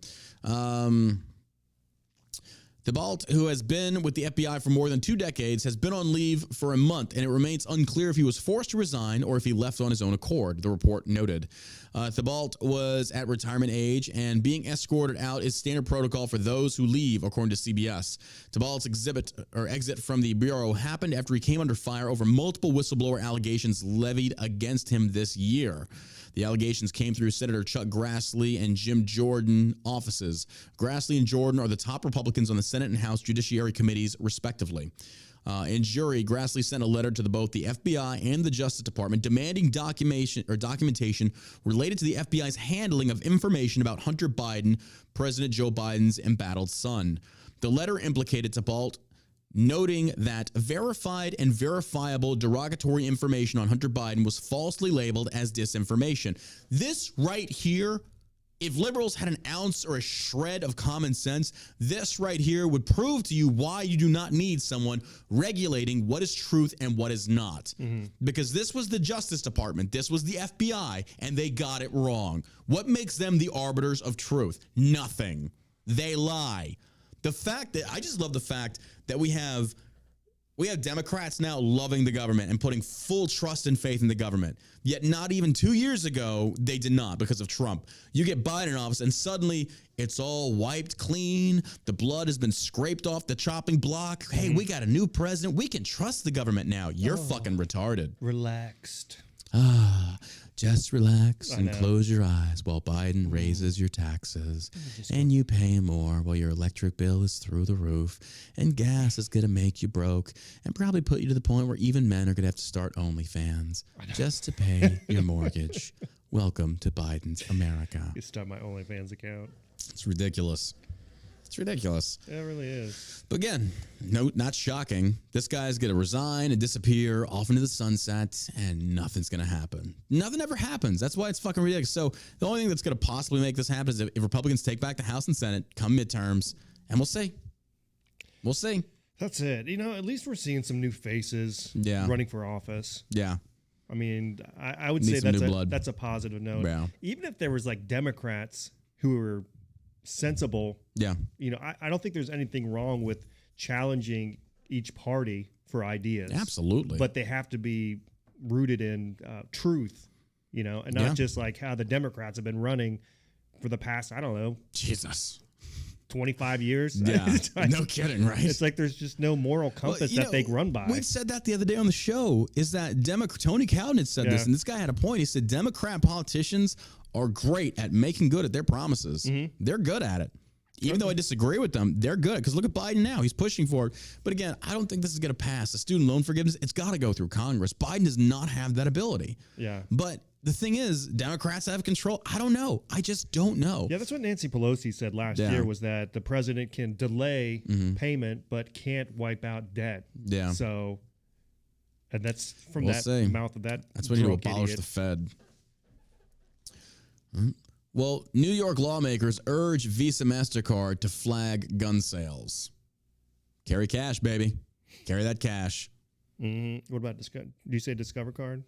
DeBalt, who has been with the FBI for more than 2 decades, has been on leave for a month, and it remains unclear if he was forced to resign or if he left on his own accord, the report noted. DeBalt was at retirement age, and being escorted out is standard protocol for those who leave, according to CBS. DeBalt's exit from the Bureau happened after he came under fire over multiple whistleblower allegations levied against him this year. The allegations came through Senator Chuck Grassley and Jim Jordan offices. Grassley and Jordan are the top Republicans on the Senate and House Judiciary Committees, respectively. In jury, Grassley sent a letter to both the FBI and the Justice Department demanding documentation related to the FBI's handling of information about Hunter Biden, President Joe Biden's embattled son. The letter implicated DeBalt, noting that verified and verifiable derogatory information on Hunter Biden was falsely labeled as disinformation. This right here, if liberals had an ounce or a shred of common sense, this right here would prove to you why you do not need someone regulating what is truth and what is not. Mm-hmm. Because this was the Justice Department, this was the FBI, and they got it wrong. What makes them the arbiters of truth? Nothing. They lie. I just love the fact that we have We have Democrats now loving the government and putting full trust and faith in the government. Yet not even 2 years ago, they did not because of Trump. You get Biden in office and suddenly it's all wiped clean. The blood has been scraped off the chopping block. Hey, we got a new president. We can trust the government now. You're fucking retarded. Relaxed. Just relax and close your eyes while Biden raises your taxes and you pay more while your electric bill is through the roof and gas is going to make you broke and probably put you to the point where even men are going to have to start OnlyFans just to pay your mortgage. Welcome to Biden's America. You start my OnlyFans account. It's ridiculous. It's ridiculous. It really is. But again, no, not shocking. This guy's going to resign and disappear off into the sunset, and nothing's going to happen. Nothing ever happens. That's why it's fucking ridiculous. So the only thing that's going to possibly make this happen is if Republicans take back the House and Senate come midterms, and we'll see. We'll see. That's it. You know, at least we're seeing some new faces running for office. Yeah. I mean, I would say that's a positive note. Yeah. Even if there was like Democrats who were sensible. Yeah. You know, I don't think there's anything wrong with challenging each party for ideas. Absolutely. But they have to be rooted in truth, you know, and not just like how the Democrats have been running for the past, I don't know. Jesus. 25 years. Yeah. No kidding, right? It's like there's just no moral compass that they run by. We said that the other day on the show, is that Tony Cowden had said this, and this guy had a point. He said Democrat politicians are great at making good at their promises. They're good at it. Even though I disagree with them, they're good. Because look at Biden now. He's pushing for it. But again, I don't think this is going to pass. The student loan forgiveness, it's got to go through Congress. Biden does not have that ability. Yeah. But the thing is, Democrats have control. I don't know. I just don't know. Yeah, that's what Nancy Pelosi said last year, was that the president can delay payment but can't wipe out debt. Yeah. So, and that's from mouth of that. That's when you abolish the Fed. Well, New York lawmakers urge Visa MasterCard to flag gun sales. Carry cash, baby. Carry that cash. What about do you say Discover Card?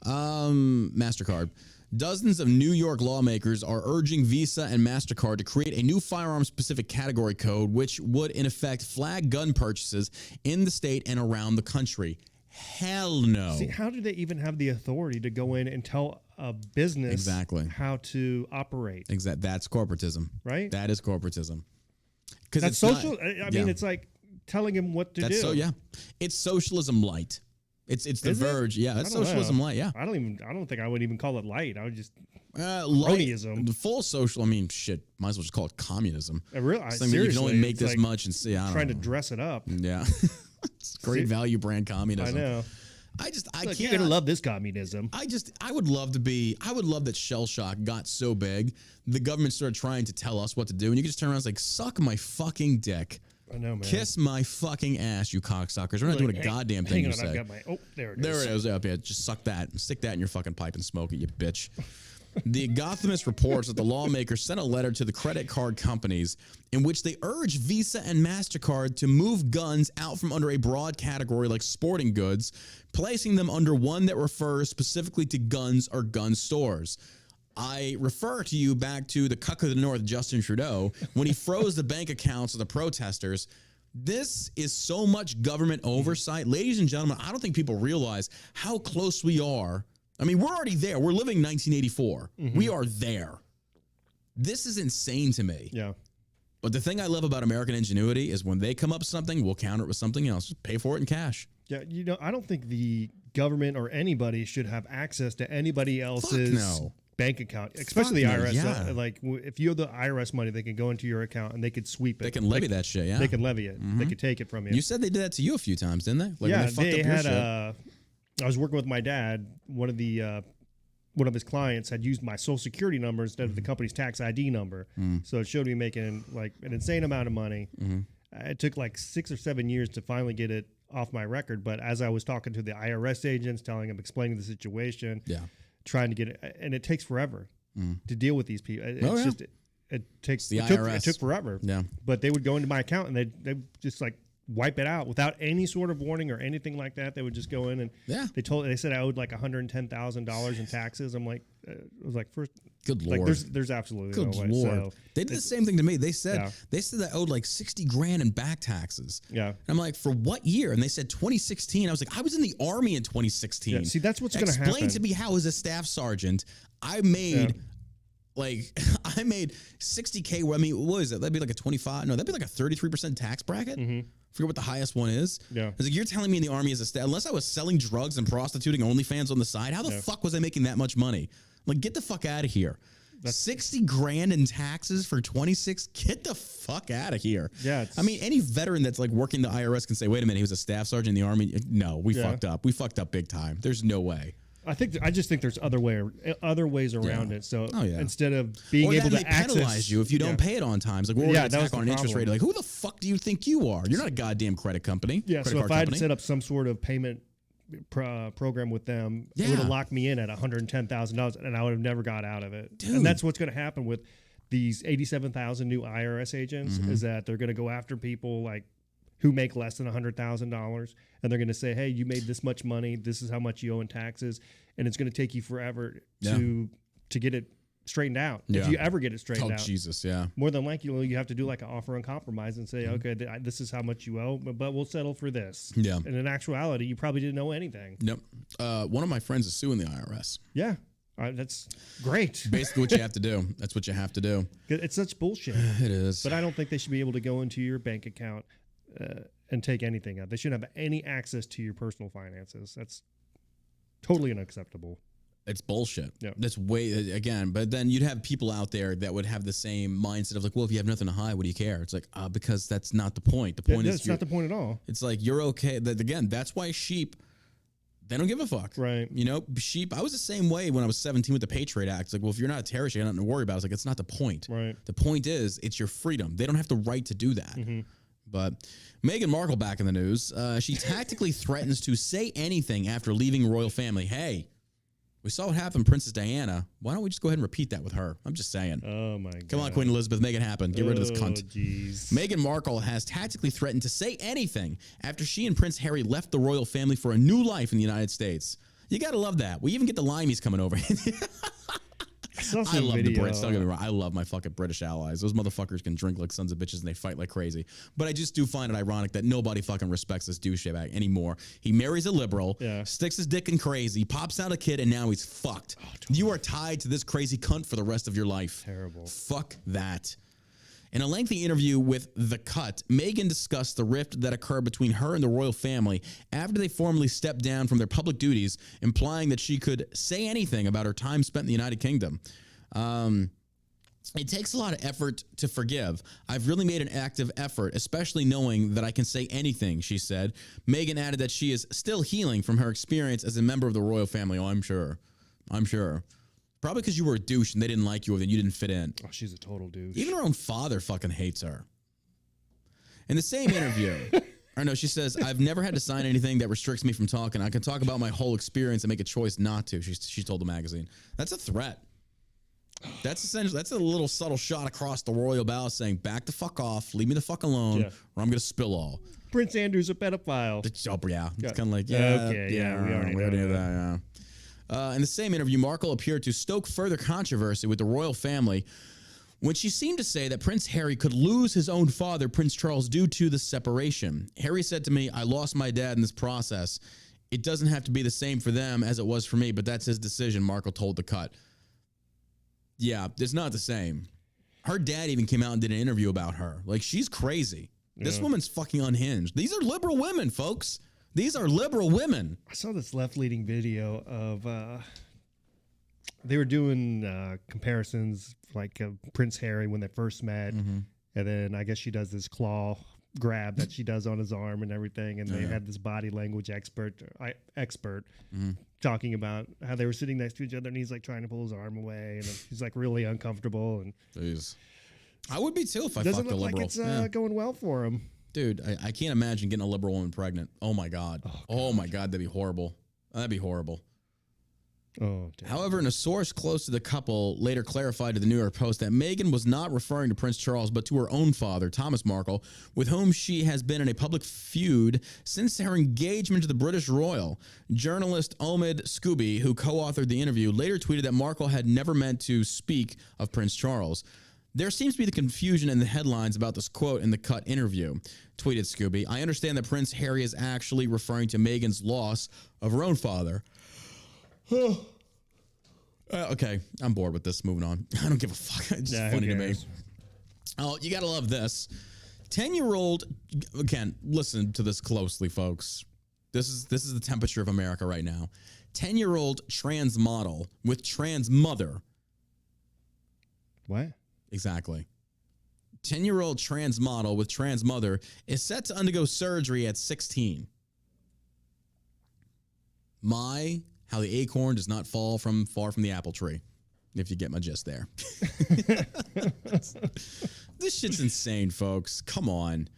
MasterCard. Dozens of New York lawmakers are urging Visa and MasterCard to create a new firearm-specific category code, which would, in effect, flag gun purchases in the state and around the country. Hell no. See, how do they even have the authority to go in and tell a business how to operate? Exactly. That's corporatism. Right? That is corporatism. Because that's social. I mean, it's like telling him what to do. So it's socialism light. It's the verge. Yeah, that's socialism light. Yeah. I don't think I would even call it light. I would just cronyism. The full social. I mean, shit. Might as well just call it communism. Seriously, you can only make this much and see. Trying to dress it up. Yeah. It's great value brand communism. I know. I can't. You're gonna love this communism. I would love that shell shock got so big, the government started trying to tell us what to do, and you can just turn around and say, suck my fucking dick. I know, man. Kiss my fucking ass, you cocksuckers. We're not doing a goddamn thing you say. I've got there it is. There it is. Yeah, just suck that. Stick that in your fucking pipe and smoke it, you bitch. The Gothamist reports that the lawmakers sent a letter to the credit card companies in which they urge Visa and MasterCard to move guns out from under a broad category like sporting goods, placing them under one that refers specifically to guns or gun stores. I refer to you back to the cuck of the North, Justin Trudeau, when he froze the bank accounts of the protesters. This is so much government oversight. Ladies and gentlemen, I don't think people realize how close we are. I mean, we're already there. We're living 1984. We are there. This is insane to me. Yeah. But the thing I love about American ingenuity is when they come up with something, we'll counter it with something else. Just pay for it in cash. Yeah, you know, I don't think the government or anybody should have access to anybody else's bank account, especially the IRS. Yeah. Like, if you have the IRS money, they can go into your account and they could sweep it. They can levy that shit, yeah. They can levy it. They could take it from you. You said they did that to you a few times, didn't they? Like yeah, when they fucked up your shit. I was working with my dad. One of his clients had used my social security number instead of the company's tax ID number. So it showed me making like an insane amount of money. It took like 6 or 7 years to finally get it off my record. But as I was talking to the IRS agents, telling them, explaining the situation, trying to get it, and it takes forever to deal with these people. It took forever. Yeah. But they would go into my account and they just like wipe it out without any sort of warning or anything like that. They would just go in and they said I owed like $110,000 in taxes. I'm like, was like, first, Good like Lord. there's absolutely Good no way. Lord. So They did the same thing to me. They said Yeah. I owed like 60 grand in back taxes. yeah. And I'm like, for what year? And they said 2016. I was like, I was in the Army in 2016. Yeah, see, that's what's going to happen. Explain to me how, as a staff sergeant, I made like I made 60K. I mean, what is it? That'd be like a 25. No, that'd be like a 33% tax bracket. Forget what the highest one is. Yeah. I was like, you're telling me in the Army as a staff, unless I was selling drugs and prostituting OnlyFans on the side, how the fuck was I making that much money? Like, get the fuck out of here. 60 grand in taxes for 26. Get the fuck out of here. Yeah. I mean, any veteran that's like working the IRS can say, wait a minute, he was a staff sergeant in the Army. No, we fucked up. We fucked up big time. There's no way. I just think there's other ways around it. So instead of being able to penalize you if you don't pay it on time. It's like, we're going to tack on an interest rate. Like, who the fuck do you think you are? You're not a goddamn credit company. Yeah. So if I had set up some sort of payment program with them, it would have locked me in at $110,000, and I would have never got out of it. Dude. And that's what's going to happen with these 87,000 new IRS agents is that they're going to go after people like who make less than $100,000, and they're going to say, hey, you made this much money. This is how much you owe in taxes. And it's going to take you forever to get it straightened out. Yeah. If you ever get it straightened out. Jesus, yeah. More than likely, you have to do like an offer on compromise and say, okay, this is how much you owe, but we'll settle for this. Yeah. And in actuality, you probably didn't know anything. Nope. One of my friends is suing the IRS. Yeah. That's great. Basically what you have to do. That's what you have to do. It's such bullshit. It is. But I don't think they should be able to go into your bank account and take anything out. They shouldn't have any access to your personal finances. That's totally unacceptable. It's bullshit. Yeah. That's way, again, but then you'd have people out there that would have the same mindset of like, well, if you have nothing to hide, what do you care? It's like, because that's not the point. The point is, that's not the point at all. It's like, you're okay. Again, that's why sheep, they don't give a fuck. Right. You know, sheep, I was the same way when I was 17 with the Patriot Act. It's like, well, if you're not a terrorist, you got nothing to worry about. It's like, it's not the point. Right. The point is, it's your freedom. They don't have the right to do that. But Meghan Markle back in the news. She tactically threatens to say anything after leaving royal family. Hey, we saw what happened to Princess Diana. Why don't we just go ahead and repeat that with her? I'm just saying. Oh, my God. Come on, Queen Elizabeth, make it happen. Get rid of this cunt. Jeez. Meghan Markle has tactically threatened to say anything after she and Prince Harry left the royal family for a new life in the United States. You got to love that. We even get the Limeys coming over. I love the Brits. Don't get me wrong. I love my fucking British allies. Those motherfuckers can drink like sons of bitches and they fight like crazy. But I just do find it ironic that nobody fucking respects this douchebag anymore. He marries a liberal, sticks his dick in crazy, pops out a kid, and now he's fucked. Oh, totally. You are tied to this crazy cunt for the rest of your life. Terrible. Fuck that. In a lengthy interview with The Cut, Meghan discussed the rift that occurred between her and the royal family after they formally stepped down from their public duties, implying that she could say anything about her time spent in the United Kingdom. It takes a lot of effort to forgive. I've really made an active effort, especially knowing that I can say anything, she said. Meghan added that she is still healing from her experience as a member of the royal family. Oh, I'm sure. I'm sure. Probably because you were a douche and they didn't like you or that you didn't fit in. Oh, she's a total douche. Even her own father fucking hates her. In the same interview, or no, she says, I've never had to sign anything that restricts me from talking. I can talk about my whole experience and make a choice not to, she told the magazine. That's a threat. That's essentially, that's a little subtle shot across the royal bow saying, back the fuck off, leave me the fuck alone, or I'm going to spill all. Prince Andrew's a pedophile. Yeah. It's kind of like, we already know that. Yeah. In the same interview, Markle appeared to stoke further controversy with the royal family when she seemed to say that Prince Harry could lose his own father, Prince Charles, due to the separation. Harry said to me, I lost my dad in this process. It doesn't have to be the same for them as it was for me, but that's his decision, Markle told The Cut. Yeah, it's not the same. Her dad even came out and did an interview about her. Like, she's crazy. This woman's fucking unhinged. These are liberal women, folks. These are liberal women. I saw this left-leaning video of they were doing comparisons like Prince Harry when they first met, and then I guess she does this claw grab that she does on his arm and everything, and they had this body language expert talking about how they were sitting next to each other, and he's like trying to pull his arm away, and he's like really uncomfortable. And jeez, I would be too if I fucked a liberal. Doesn't look like it's going well for him. Dude, I can't imagine getting a liberal woman pregnant. Oh, my God. Oh, my God, that'd be horrible. That'd be horrible. Oh, damn. However, in a source close to the couple later clarified to the New York Post that Meghan was not referring to Prince Charles, but to her own father, Thomas Markle, with whom she has been in a public feud since her engagement to the British royal. Journalist Omid Scooby, who co-authored the interview, later tweeted that Markle had never meant to speak of Prince Charles. There seems to be the confusion in the headlines about this quote in the cut interview, tweeted Scooby. I understand that Prince Harry is actually referring to Meghan's loss of her own father. Okay, I'm bored with this. Moving on. I don't give a fuck. It's just funny to me. Oh, you gotta love this. 10-year-old, again, listen to this closely, folks. This is the temperature of America right now. 10-year-old trans model with trans mother. What? Exactly. 10-year-old trans model with trans mother is set to undergo surgery at 16. How the acorn does not fall far from the apple tree, if you get my gist there. This shit's insane, folks. Come on.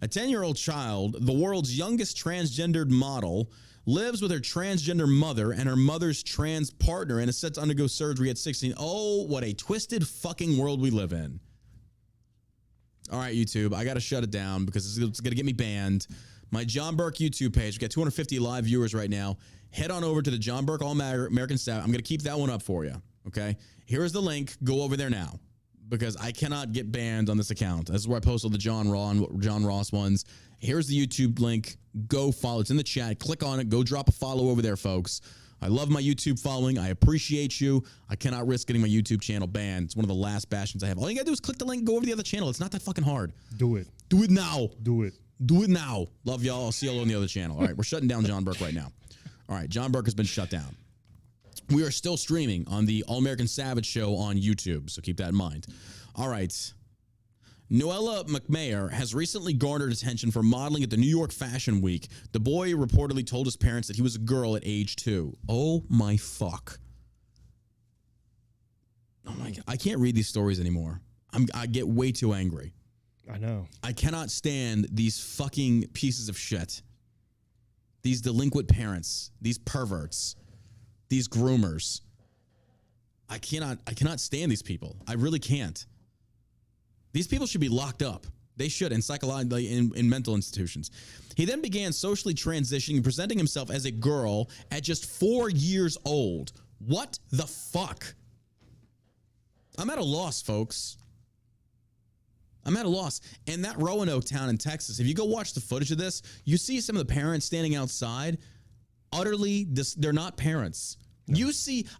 A 10-year-old child, the world's youngest transgendered model, lives with her transgender mother and her mother's trans partner and is set to undergo surgery at 16. Oh, what a twisted fucking world we live in. All right, YouTube, I got to shut it down because it's going to get me banned. My John Burke YouTube page, we got 250 live viewers right now. Head on over to the John Burke All-American Stab. I'm going to keep that one up for you, okay? Here's the link. Go over there now because I cannot get banned on this account. This is where I post all the John Ross ones. Here's the YouTube link. Go follow. It's in the chat. Click on it. Go drop a follow over there, folks. I love my YouTube following. I appreciate you. I cannot risk getting my YouTube channel banned. It's one of the last bastions I have. All you got to do is click the link, go over to the other channel. It's not that fucking hard. Do it. Do it now. Do it. Do it now. Love y'all. I'll see y'all on the other channel. All right, we're shutting down John Burke right now. All right, John Burke has been shut down. We are still streaming on the All-American Savage Show on YouTube, so keep that in mind. All right. Noella McMayer has recently garnered attention for modeling at the New York Fashion Week. The boy reportedly told his parents that he was a girl at age 2. Oh, my fuck. Oh, my God. I can't read these stories anymore. I get way too angry. I know. I cannot stand these fucking pieces of shit. These delinquent parents, these perverts, these groomers. I cannot stand these people. I really can't. These people should be locked up. They should, in psychologically in mental institutions. He then began socially transitioning and presenting himself as a girl at just 4 years old. What the fuck? I'm at a loss, folks. I'm at a loss. And that Roanoke town in Texas, if you go watch the footage of this, you see some of the parents standing outside. Utterly, they're not parents. No.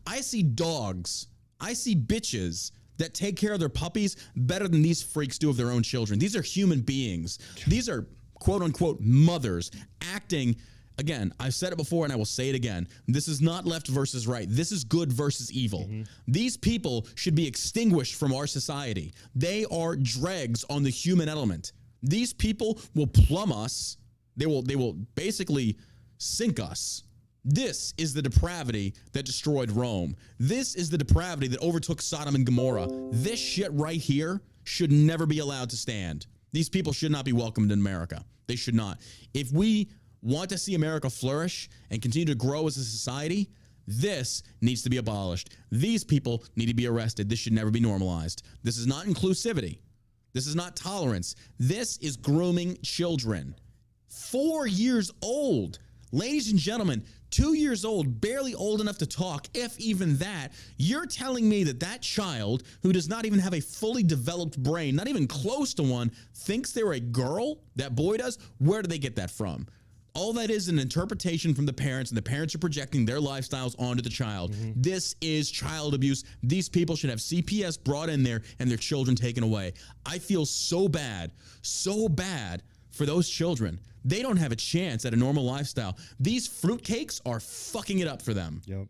I see dogs. I see bitches that take care of their puppies better than these freaks do of their own children. These are human beings. These are quote unquote mothers acting. Again, I've said it before and I will say it again. This is not left versus right. This is good versus evil. Mm-hmm. These people should be extinguished from our society. They are dregs on the human element. These people will plumb us. They will basically sink us. This is the depravity that destroyed Rome. This is the depravity that overtook Sodom and Gomorrah. This shit right here should never be allowed to stand. These people should not be welcomed in America. They should not. If we want to see America flourish and continue to grow as a society, this needs to be abolished. These people need to be arrested. This should never be normalized. This is not inclusivity. This is not tolerance. This is grooming children. 4 years old. Ladies and gentlemen, 2 years old, barely old enough to talk, if even that. You're telling me that that child, who does not even have a fully developed brain, not even close to one, thinks they're a girl? That boy does? Where do they get that from? All that is an interpretation from the parents, and the parents are projecting their lifestyles onto the child. Mm-hmm. This is child abuse. These people should have CPS brought in there and their children taken away. I feel so bad for those children. They don't have a chance at a normal lifestyle. These fruitcakes are fucking it up for them. Yep.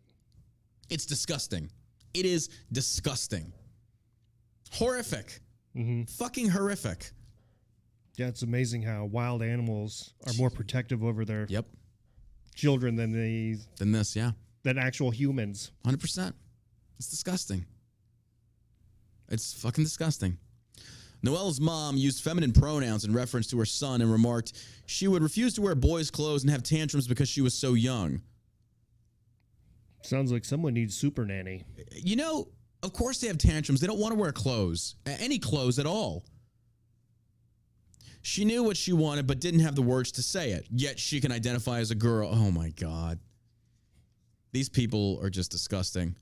It's disgusting. It is disgusting. Horrific. Mm-hmm. Fucking horrific. Yeah, it's amazing how wild animals are more protective over their children than actual humans. 100%. It's disgusting. It's fucking disgusting. Noelle's mom used feminine pronouns in reference to her son and remarked she would refuse to wear boys' clothes and have tantrums because she was so young. Sounds like someone needs super nanny. You know, of course they have tantrums. They don't want to wear clothes, any clothes at all. She knew what she wanted, but didn't have the words to say it. Yet she can identify as a girl. Oh, my God. These people are just disgusting.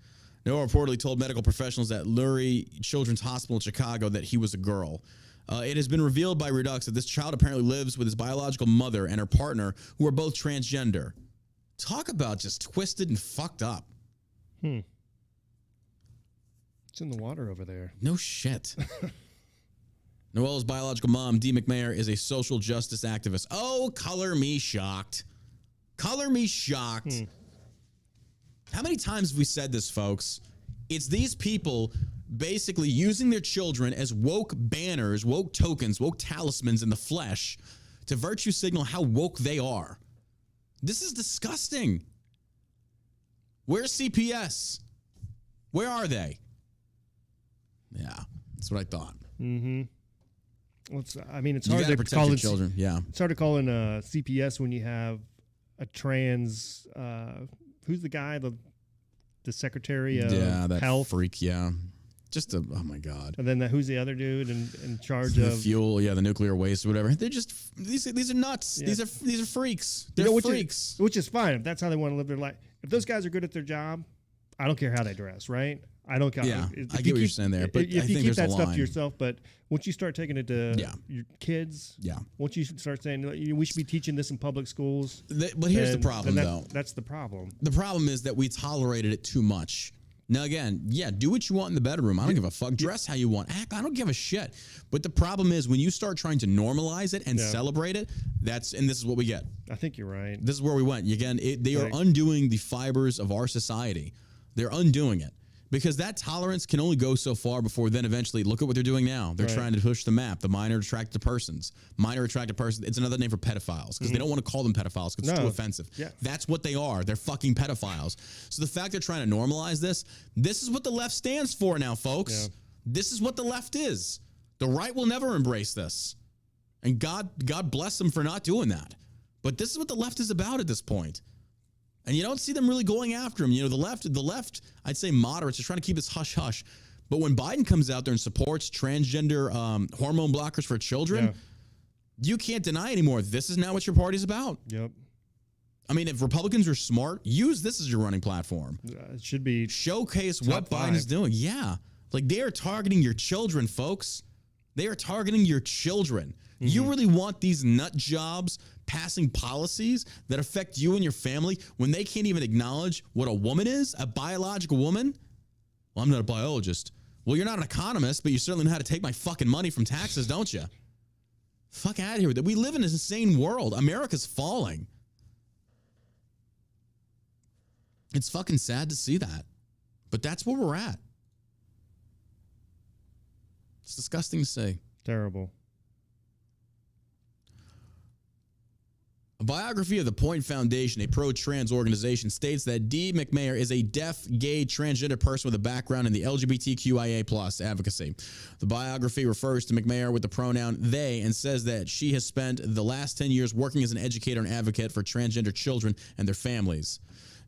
Noah reportedly told medical professionals at Lurie Children's Hospital in Chicago that he was a girl. It has been revealed by Redux that this child apparently lives with his biological mother and her partner, who are both transgender. Talk about just twisted and fucked up. It's in the water over there. No shit. Noelle's biological mom, Dee McMayer, is a social justice activist. Oh, color me shocked. Color me shocked. How many times have we said this, folks? It's these people basically using their children as woke banners, woke tokens, woke talismans in the flesh to virtue signal how woke they are. This is disgusting. Where's CPS? Where are they? Yeah, that's what I thought. Mm-hmm. Well, it's You hard gotta to protect call your it children. Yeah. It's hard to call in CPS when you have a trans. Who's the guy? The secretary of that health. freak. Yeah. Just oh my God. And then who's the other dude in charge The of fuel? Yeah, the nuclear waste or whatever. They're just these are nuts. Yeah. These are freaks. They're freaks. Which is fine if that's how they want to live their life. If those guys are good at their job, I don't care how they dress, right? I don't care. Yeah, I get what you're saying there, but if I you think keep there's that a stuff line. to yourself, but once you start taking it to your kids, once you start saying we should be teaching this in public schools, But here's the problem, though. That's the problem. The problem is that we tolerated it too much. Now, again, do what you want in the bedroom. I don't give a fuck. Dress how you want. Act. I don't give a shit. But the problem is when you start trying to normalize it and celebrate it, and this is what we get. I think you're right. This is where we went. Again, they are undoing the fibers of our society. They're undoing it. Because that tolerance can only go so far before then eventually, look at what they're doing now. They're trying to push the map, the minor attracted persons. Minor attracted persons, it's another name for pedophiles because they don't want to call them pedophiles because it's too offensive. Yeah. That's what they are. They're fucking pedophiles. So the fact they're trying to normalize this is what the left stands for now, folks. Yeah. This is what the left is. The right will never embrace this. And God bless them for not doing that. But this is what the left is about at this point. And you don't see them really going after him. You know, the left, I'd say moderates are trying to keep this hush-hush. But when Biden comes out there and supports transgender hormone blockers for children, you can't deny anymore. This is now what your party's about. Yep. I mean, if Republicans are smart, use this as your running platform. It should be showcase what Biden is doing. Yeah. Like they are targeting your children, folks. They are targeting your children. Mm-hmm. You really want these nut jobs passing policies that affect you and your family when they can't even acknowledge what a woman is, a biological woman? Well, I'm not a biologist. Well, you're not an economist, but you certainly know how to take my fucking money from taxes, don't you? Fuck out of here. We live in this insane world. America's falling. It's fucking sad to see that. But that's where we're at. It's disgusting to say. Terrible. A biography of the Point Foundation, a pro-trans organization, states that Dee McMayer is a deaf, gay, transgender person with a background in the LGBTQIA+ advocacy. The biography refers to McMayer with the pronoun they and says that she has spent the last 10 years working as an educator and advocate for transgender children and their families.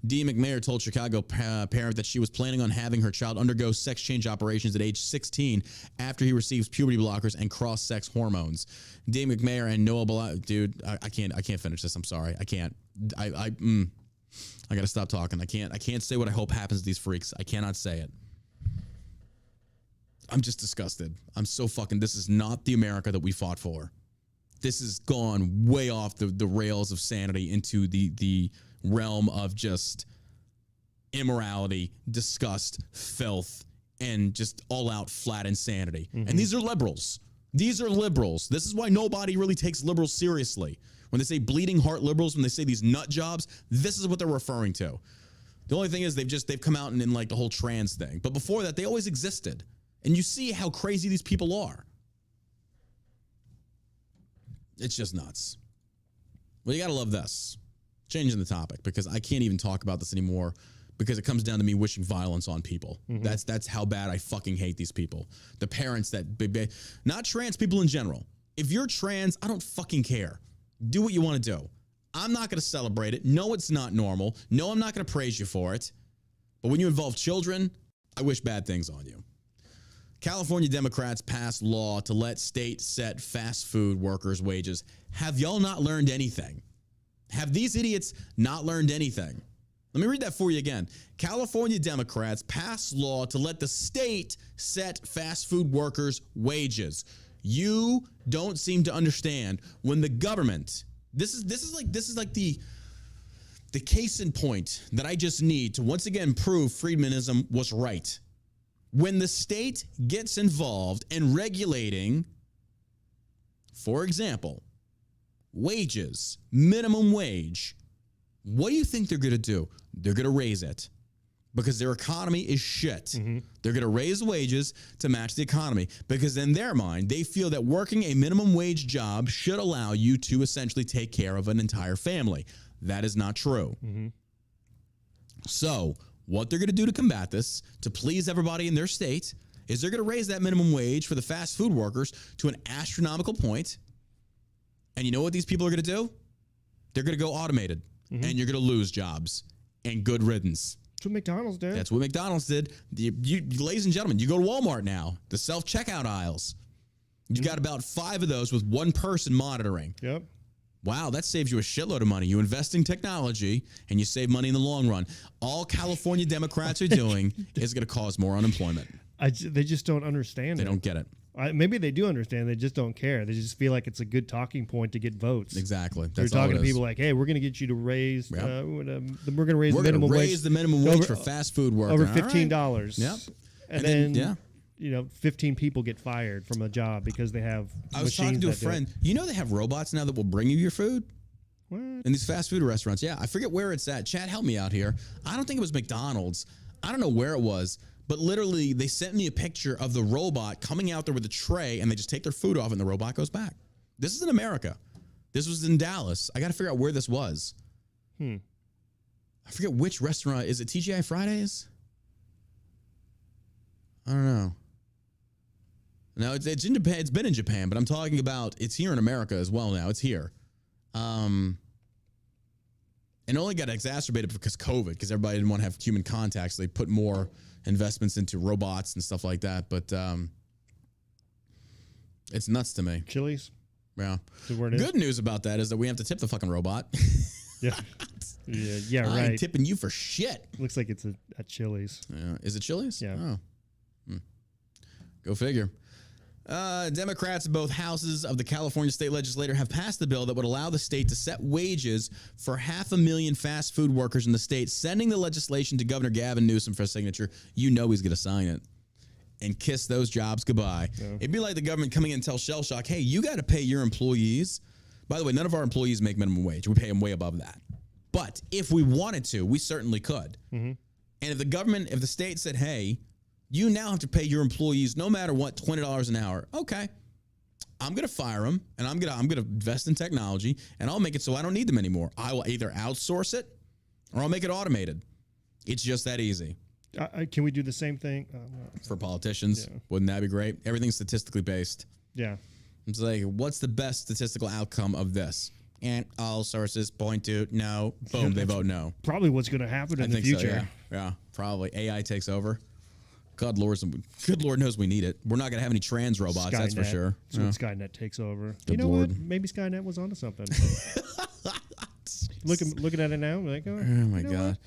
Dee McMayer told Chicago Parent that she was planning on having her child undergo sex change operations at age 16 after he receives puberty blockers and cross-sex hormones. Dee McMayer and Noah dude, I can't finish this. I'm sorry. I can't. I got to stop talking. I can't say what I hope happens to these freaks. I cannot say it. I'm just disgusted. I'm so fucking, this is not the America that we fought for. This has gone way off the rails of sanity into the realm of just immorality, disgust, filth, and just all-out flat insanity. Mm-hmm. And these are liberals. These are liberals. This is why nobody really takes liberals seriously. When they say bleeding heart liberals, when they say these nut jobs, this is what they're referring to. The only thing is they've come out in like the whole trans thing. But before that, they always existed. And you see how crazy these people are. It's just nuts. Well, you got to love this. Changing the topic because I can't even talk about this anymore because it comes down to me wishing violence on people. Mm-hmm. That's how bad I fucking hate these people. The parents that, not trans people in general. If you're trans, I don't fucking care. Do what you want to do. I'm not going to celebrate it. No, it's not normal. No, I'm not going to praise you for it. But when you involve children, I wish bad things on you. California Democrats passed law to let states set fast food workers' wages. Have y'all not learned anything? Have these idiots not learned anything? Let me read that for you again. California Democrats passed law to let the state set fast food workers' wages. You don't seem to understand when the government, this is like the case in point that I just need to once again prove Friedmanism was right. When the state gets involved in regulating, for example, wages, minimum wage, what do you think they're going to do? They're going to raise it because their economy is shit. Mm-hmm. They're going to raise wages to match the economy because in their mind, they feel that working a minimum wage job should allow you to essentially take care of an entire family. That is not true. Mm-hmm. So what they're going to do to combat this, to please everybody in their state, is they're going to raise that minimum wage for the fast food workers to an astronomical point. And you know what these people are going to do? They're going to go automated. Mm-hmm. And you're going to lose jobs. And good riddance. That's what McDonald's did. That's what McDonald's did. You, ladies and gentlemen, you go to Walmart now, the self-checkout aisles. You've got about 5 of those with one person monitoring. Yep. Wow, that saves you a shitload of money. You invest in technology, and you save money in the long run. All California Democrats are doing is going to cause more unemployment. They just don't understand They don't get it. Maybe they do understand. They just don't care. They just feel like it's a good talking point to get votes. Exactly. They're talking to people like, "Hey, we're going to get you to raise. We're going to raise the minimum wage. Raise the minimum wage for fast food workers over $15." Yep. And then 15 people get fired from a job because they have. I was talking to a friend. You know they have robots now that will bring you your food. What? In these fast food restaurants. Yeah, I forget where it's at. Chad, help me out here. I don't think it was McDonald's. I don't know where it was. But literally, they sent me a picture of the robot coming out there with a tray, and they just take their food off, and the robot goes back. This is in America. This was in Dallas. I got to figure out where this was. I forget which restaurant. Is it TGI Fridays? I don't know. No, it's in Japan. It's been in Japan, but I'm talking about it's here in America as well now. It's here. And it only got exacerbated because COVID, because everybody didn't want to have human contact, so they put more investments into robots and stuff like that. But it's nuts to me. Chili's? Yeah. Good news about that is that we have to tip the fucking robot. Yeah. Yeah, right. I'm tipping you for shit. Looks like it's at Chili's. Yeah. Is it Chili's? Yeah. Oh. Go figure. Democrats in both houses of the California state legislature have passed the bill that would allow the state to set wages for 500,000 fast food workers in the state, sending the legislation to Governor Gavin Newsom for a signature. You know he's going to sign it and kiss those jobs goodbye. Yeah. It'd be like the government coming in and tell Shell Shock, hey, you got to pay your employees. By the way, none of our employees make minimum wage. We pay them way above that. But if we wanted to, we certainly could. Mm-hmm. And if the state said, hey, you now have to pay your employees no matter what, $20 an hour. Okay, I'm gonna fire them, and I'm gonna invest in technology, and I'll make it so I don't need them anymore. I will either outsource it, or I'll make it automated. It's just that easy. Can we do the same thing for politicians? Yeah. Wouldn't that be great? Everything's statistically based. Yeah. It's like, what's the best statistical outcome of this? And all sources point to no. Boom, they vote no. Probably what's going to happen in the future. So, yeah, probably. AI takes over. Good Lord knows we need it. We're not going to have any trans robots, Skynet. That's for sure. That's when Skynet takes over. Good Lord. What? Maybe Skynet was onto something. looking at it now, I'm like, oh my God.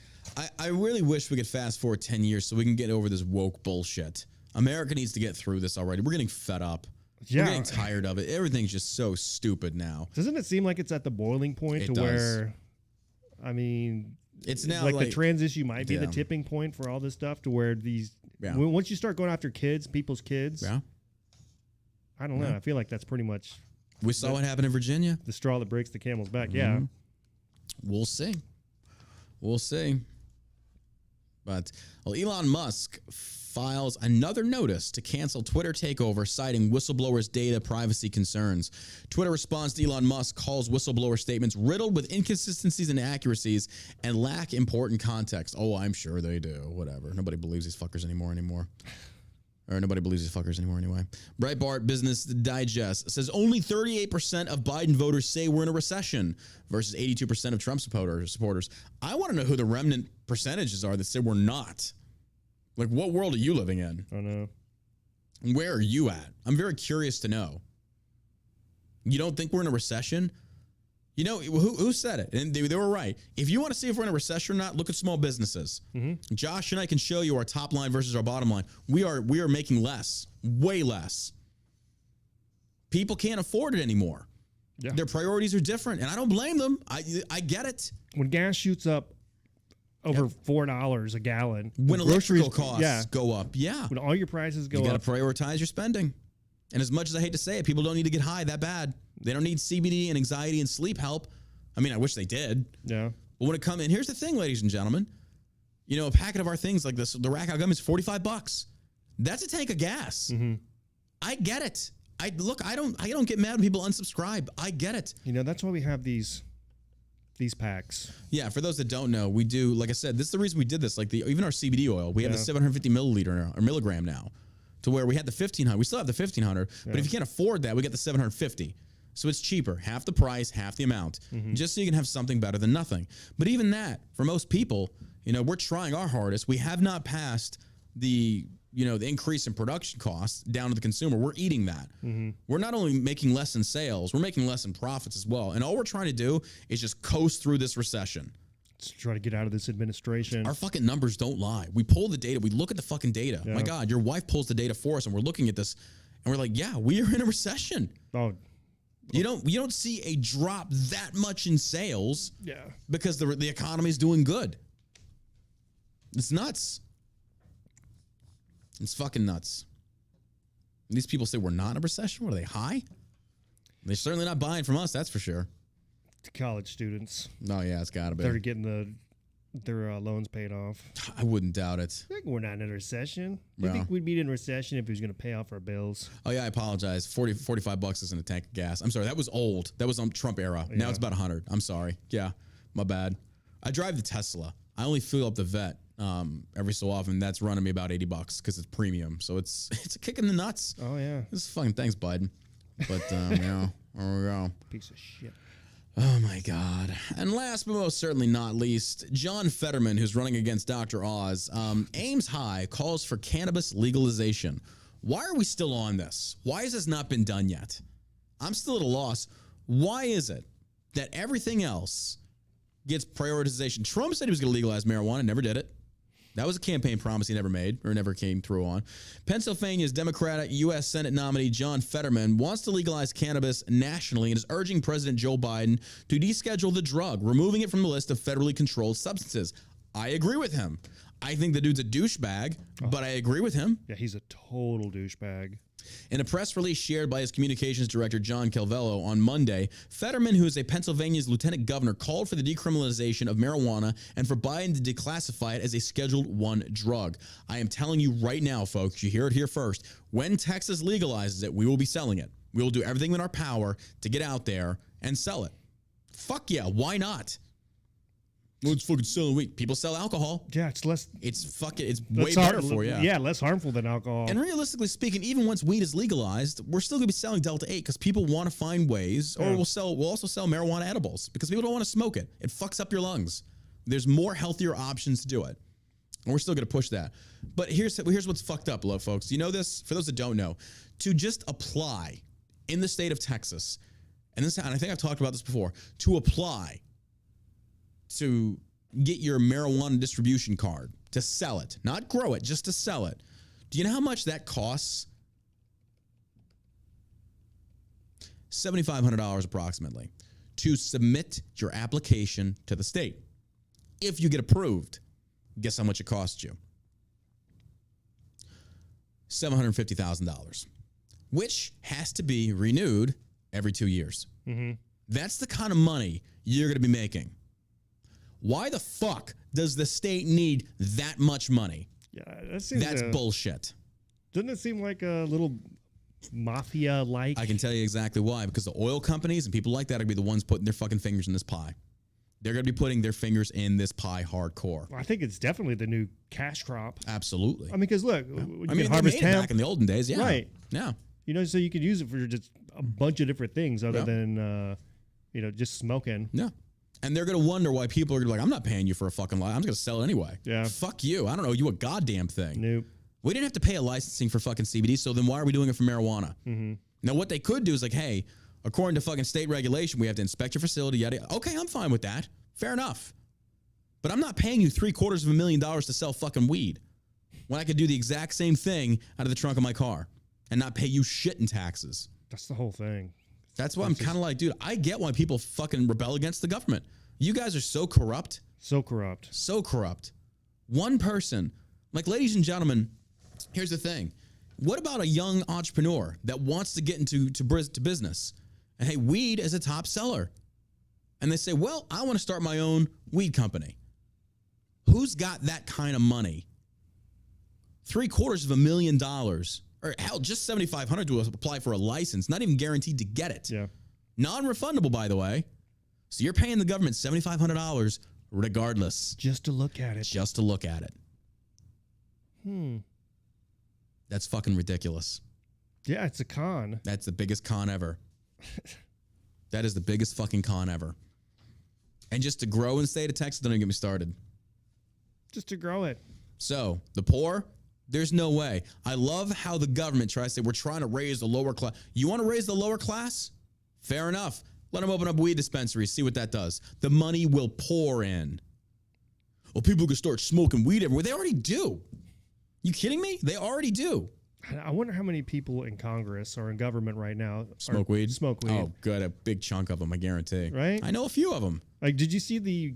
I really wish we could fast forward 10 years so we can get over this woke bullshit. America needs to get through this already. We're getting fed up. Yeah. We're getting tired of it. Everything's just so stupid now. Doesn't it seem like it's at the boiling point where, I mean, it's now like the trans issue might be the tipping point for all this stuff to where these, once you start going after people's kids, I don't know. I feel like that's pretty much. We saw what happened in Virginia. The straw that breaks the camel's back. Mm-hmm. Yeah. We'll see. But Elon Musk files another notice to cancel Twitter takeover, citing whistleblowers' data privacy concerns. Twitter response to Elon Musk calls whistleblower statements riddled with inconsistencies and inaccuracies and lack important context. Oh, I'm sure they do. Whatever. Nobody believes these fuckers anymore. Or nobody believes these fuckers anymore anyway. Breitbart Business Digest says only 38% of Biden voters say we're in a recession versus 82% of Trump supporters. I want to know who the remnant percentages are that say we're not. Like, what world are you living in? I know. Where are you at? I'm very curious to know. You don't think we're in a recession? You know, who said it? And they were right. If you want to see if we're in a recession or not, look at small businesses. Mm-hmm. Josh and I can show you our top line versus our bottom line. We are making less, way less. People can't afford it anymore. Yeah. Their priorities are different, and I don't blame them. I get it. When gas shoots up over $4 a gallon, when electrical costs go up, when all your prices go up, you got to prioritize your spending. And as much as I hate to say it, people don't need to get high that bad. They don't need CBD and anxiety and sleep help. I mean, I wish they did. Yeah. But when it comes in, here's the thing, ladies and gentlemen. You know, a packet of our things like this, the rack out gum is $45. That's a tank of gas. Mm-hmm. I get it. I don't get mad when people unsubscribe. I get it. You know, that's why we have these packs. Yeah, for those that don't know, we do, like I said, this is the reason we did this. Like even our CBD oil, we have the 750 milliliter or milligram now, to where we had the 1500. We still have the 1500, but if you can't afford that, we get the 750. So it's cheaper, half the price, half the amount, just so you can have something better than nothing. But even that, for most people, you know, we're trying our hardest. We have not passed the increase in production costs down to the consumer. We're eating that. Mm-hmm. We're not only making less in sales, we're making less in profits as well. And all we're trying to do is just coast through this recession. Just try to get out of this administration. Our fucking numbers don't lie. We pull the data. We look at the fucking data. Yeah. My God, your wife pulls the data for us, and we're looking at this, and we're like, yeah, we are in a recession. Oh. You don't see a drop that much in sales. Yeah. Because the economy is doing good. It's nuts. It's fucking nuts. And these people say we're not in a recession. What are they, high? They're certainly not buying from us, that's for sure. To college students. Oh, yeah, it's got to be. They're getting their loans paid off. I wouldn't doubt it. I think we're not in a recession. I think we'd be in a recession if he was going to pay off our bills. Oh, yeah, I apologize. $45 isn't a tank of gas. I'm sorry, that was old. That was on Trump era. Yeah. Now it's about 100. I'm sorry. Yeah, my bad. I drive the Tesla. I only fill up the vet every so often. That's running me about $80 because it's premium. So it's a kick in the nuts. Oh, yeah. This is fucking thanks, Biden. But, yeah, there we go. Piece of shit. Oh, my God. And last but most certainly not least, John Fetterman, who's running against Dr. Oz, aims high, calls for cannabis legalization. Why are we still on this? Why has this not been done yet? I'm still at a loss. Why is it that everything else gets prioritization? Trump said he was going to legalize marijuana, never did it. That was a campaign promise he never made or never came through on. Pennsylvania's Democratic U.S. Senate nominee John Fetterman wants to legalize cannabis nationally and is urging President Joe Biden to deschedule the drug, removing it from the list of federally controlled substances. I agree with him. I think the dude's a douchebag, but I agree with him. Yeah, he's a total douchebag. In a press release shared by his communications director, John Calvello, on Monday, Fetterman, who is a Pennsylvania's lieutenant governor, called for the decriminalization of marijuana and for Biden to declassify it as a Scheduled I drug. I am telling you right now, folks, you hear it here first. When Texas legalizes it, we will be selling it. We will do everything in our power to get out there and sell it. Fuck yeah, why not? Well, it's fucking selling weed. People sell alcohol. Yeah, it's less. It's way better for you. Yeah, less harmful than alcohol. And realistically speaking, even once weed is legalized, we're still going to be selling Delta 8 because people want to find ways, or we'll also sell marijuana edibles because people don't want to smoke it. It fucks up your lungs. There's more healthier options to do it. And we're still going to push that. But here's what's fucked up, folks. You know this? For those that don't know, to just apply in the state of Texas, and I think I've talked about this before, to apply to get your marijuana distribution card, to sell it, not grow it, just to sell it. Do you know how much that costs? $7,500 approximately to submit your application to the state. If you get approved, guess how much it costs you? $750,000, which has to be renewed every 2 years. Mm-hmm. That's the kind of money you're going to be making. Why the fuck does the state need that much money? Yeah, that's bullshit. Doesn't it seem like a little mafia-like? I can tell you exactly why. Because the oil companies and people like that are going to be the ones putting their fucking fingers in this pie. They're going to be putting their fingers in this pie hardcore. Well, I think it's definitely the new cash crop. Absolutely. I mean, because look, you I mean, can harvest they made it hemp back in the olden days. Yeah. Right. Yeah. You know, so you could use it for just a bunch of different things other Yeah. than, you know, just smoking. Yeah. And they're going to wonder why people are going to be like, I'm not paying you for a fucking lie. I'm just going to sell it anyway. Yeah. Fuck you. I don't know you a goddamn thing. Nope. We didn't have to pay a licensing for fucking CBD, so then why are we doing it for marijuana? Mm-hmm. Now, what they could do is like, hey, according to fucking state regulation, we have to inspect your facility, yada, yada. Okay, I'm fine with that. Fair enough. But I'm not paying you $750,000 to sell fucking weed when I could do the exact same thing out of the trunk of my car and not pay you shit in taxes. That's the whole thing. That's why I'm kind of like, dude, I get why people fucking rebel against the government. You guys are so corrupt. So corrupt. So corrupt. One person, like, ladies and gentlemen, here's the thing. What about a young entrepreneur that wants to get into business? And hey, weed is a top seller. And they say, well, I want to start my own weed company. Who's got that kind of money? $750,000, or hell, just $7,500 to apply for a license, not even guaranteed to get it. Yeah. Non-refundable, by the way. So you're paying the government $7,500 regardless. Just to look at it. Just to look at it. That's fucking ridiculous. Yeah, it's a con. That's the biggest con ever. That is the biggest fucking con ever. And just to grow in the state of Texas, don't even get me started. Just to grow it. So, the poor, there's no way. I love how the government tries to say, we're trying to raise the lower class. You want to raise the lower class? Fair enough. Let them open up weed dispensaries, see what that does. The money will pour in. Well, people can start smoking weed everywhere. They already do. You kidding me? They already do. I wonder how many people in Congress or in government right now Smoke weed? Smoke weed. Oh, good. A big chunk of them, I guarantee. Right? I know a few of them. Like, did you see the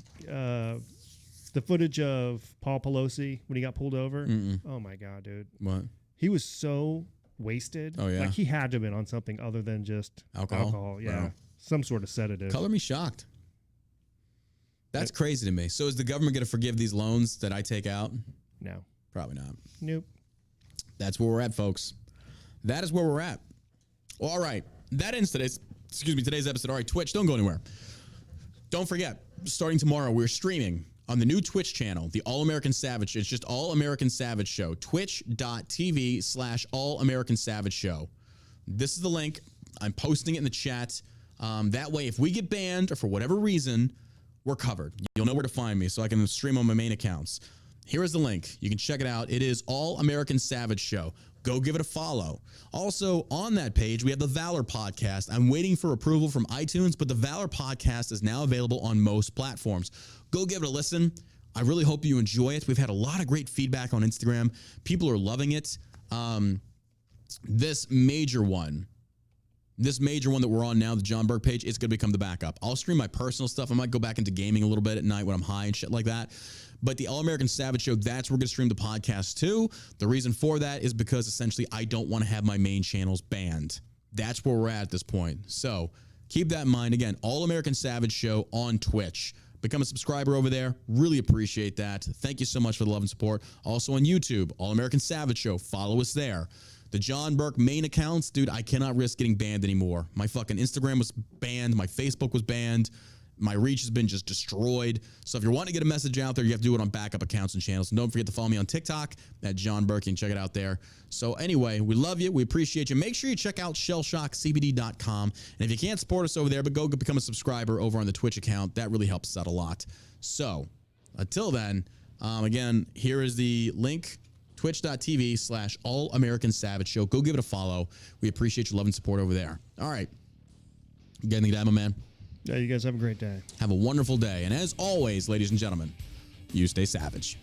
footage of Paul Pelosi when he got pulled over? Mm-mm. Oh my God, dude. What? He was so wasted. Oh, yeah. Like, he had to have been on something other than just Alcohol? Yeah. Wow. Some sort of sedative. Color me shocked. That's crazy to me. So is the government going to forgive these loans that I take out? No. Probably not. Nope. That's where we're at, folks. That is where we're at. Well, all right. That ends today's episode. All right, Twitch, don't go anywhere. Don't forget, starting tomorrow, we're streaming on the new Twitch channel, the All American Savage. It's just All American Savage Show. Twitch.tv/All American Savage Show. This is the link. I'm posting it in the chat. That way, if we get banned or for whatever reason, we're covered. You'll know where to find me so I can stream on my main accounts. Here is the link. You can check it out. It is All American Savage Show. Go give it a follow. Also, on that page, we have the Valor Podcast. I'm waiting for approval from iTunes, but the Valor Podcast is now available on most platforms. Go give it a listen. I really hope you enjoy it. We've had a lot of great feedback on Instagram. People are loving it. This major one that we're on now, the John Burke page, it's going to become the backup. I'll stream my personal stuff. I might go back into gaming a little bit at night when I'm high and shit like that. But the All American Savage Show, that's where we're going to stream the podcast too. The reason for that is because essentially I don't want to have my main channels banned. That's where we're at this point. So keep that in mind. Again, All American Savage Show on Twitch. Become a subscriber over there. Really appreciate that. Thank you so much for the love and support. Also on YouTube, All American Savage Show. Follow us there. The John Burke main accounts, dude, I cannot risk getting banned anymore. My fucking Instagram was banned. My Facebook was banned. My reach has been just destroyed. So if you're wanting to get a message out there, you have to do it on backup accounts and channels. And don't forget to follow me on TikTok at John Burke. You can check it out there. So anyway, we love you. We appreciate you. Make sure you check out shellshockcbd.com. And if you can't support us over there, but go become a subscriber over on the Twitch account. That really helps us out a lot. So until then, again, here is the link. Twitch.tv/All American Savage Show. Go give it a follow. We appreciate your love and support over there. All right. You got anything to add, my man? Yeah, you guys have a great day. Have a wonderful day. And as always, ladies and gentlemen, you stay savage.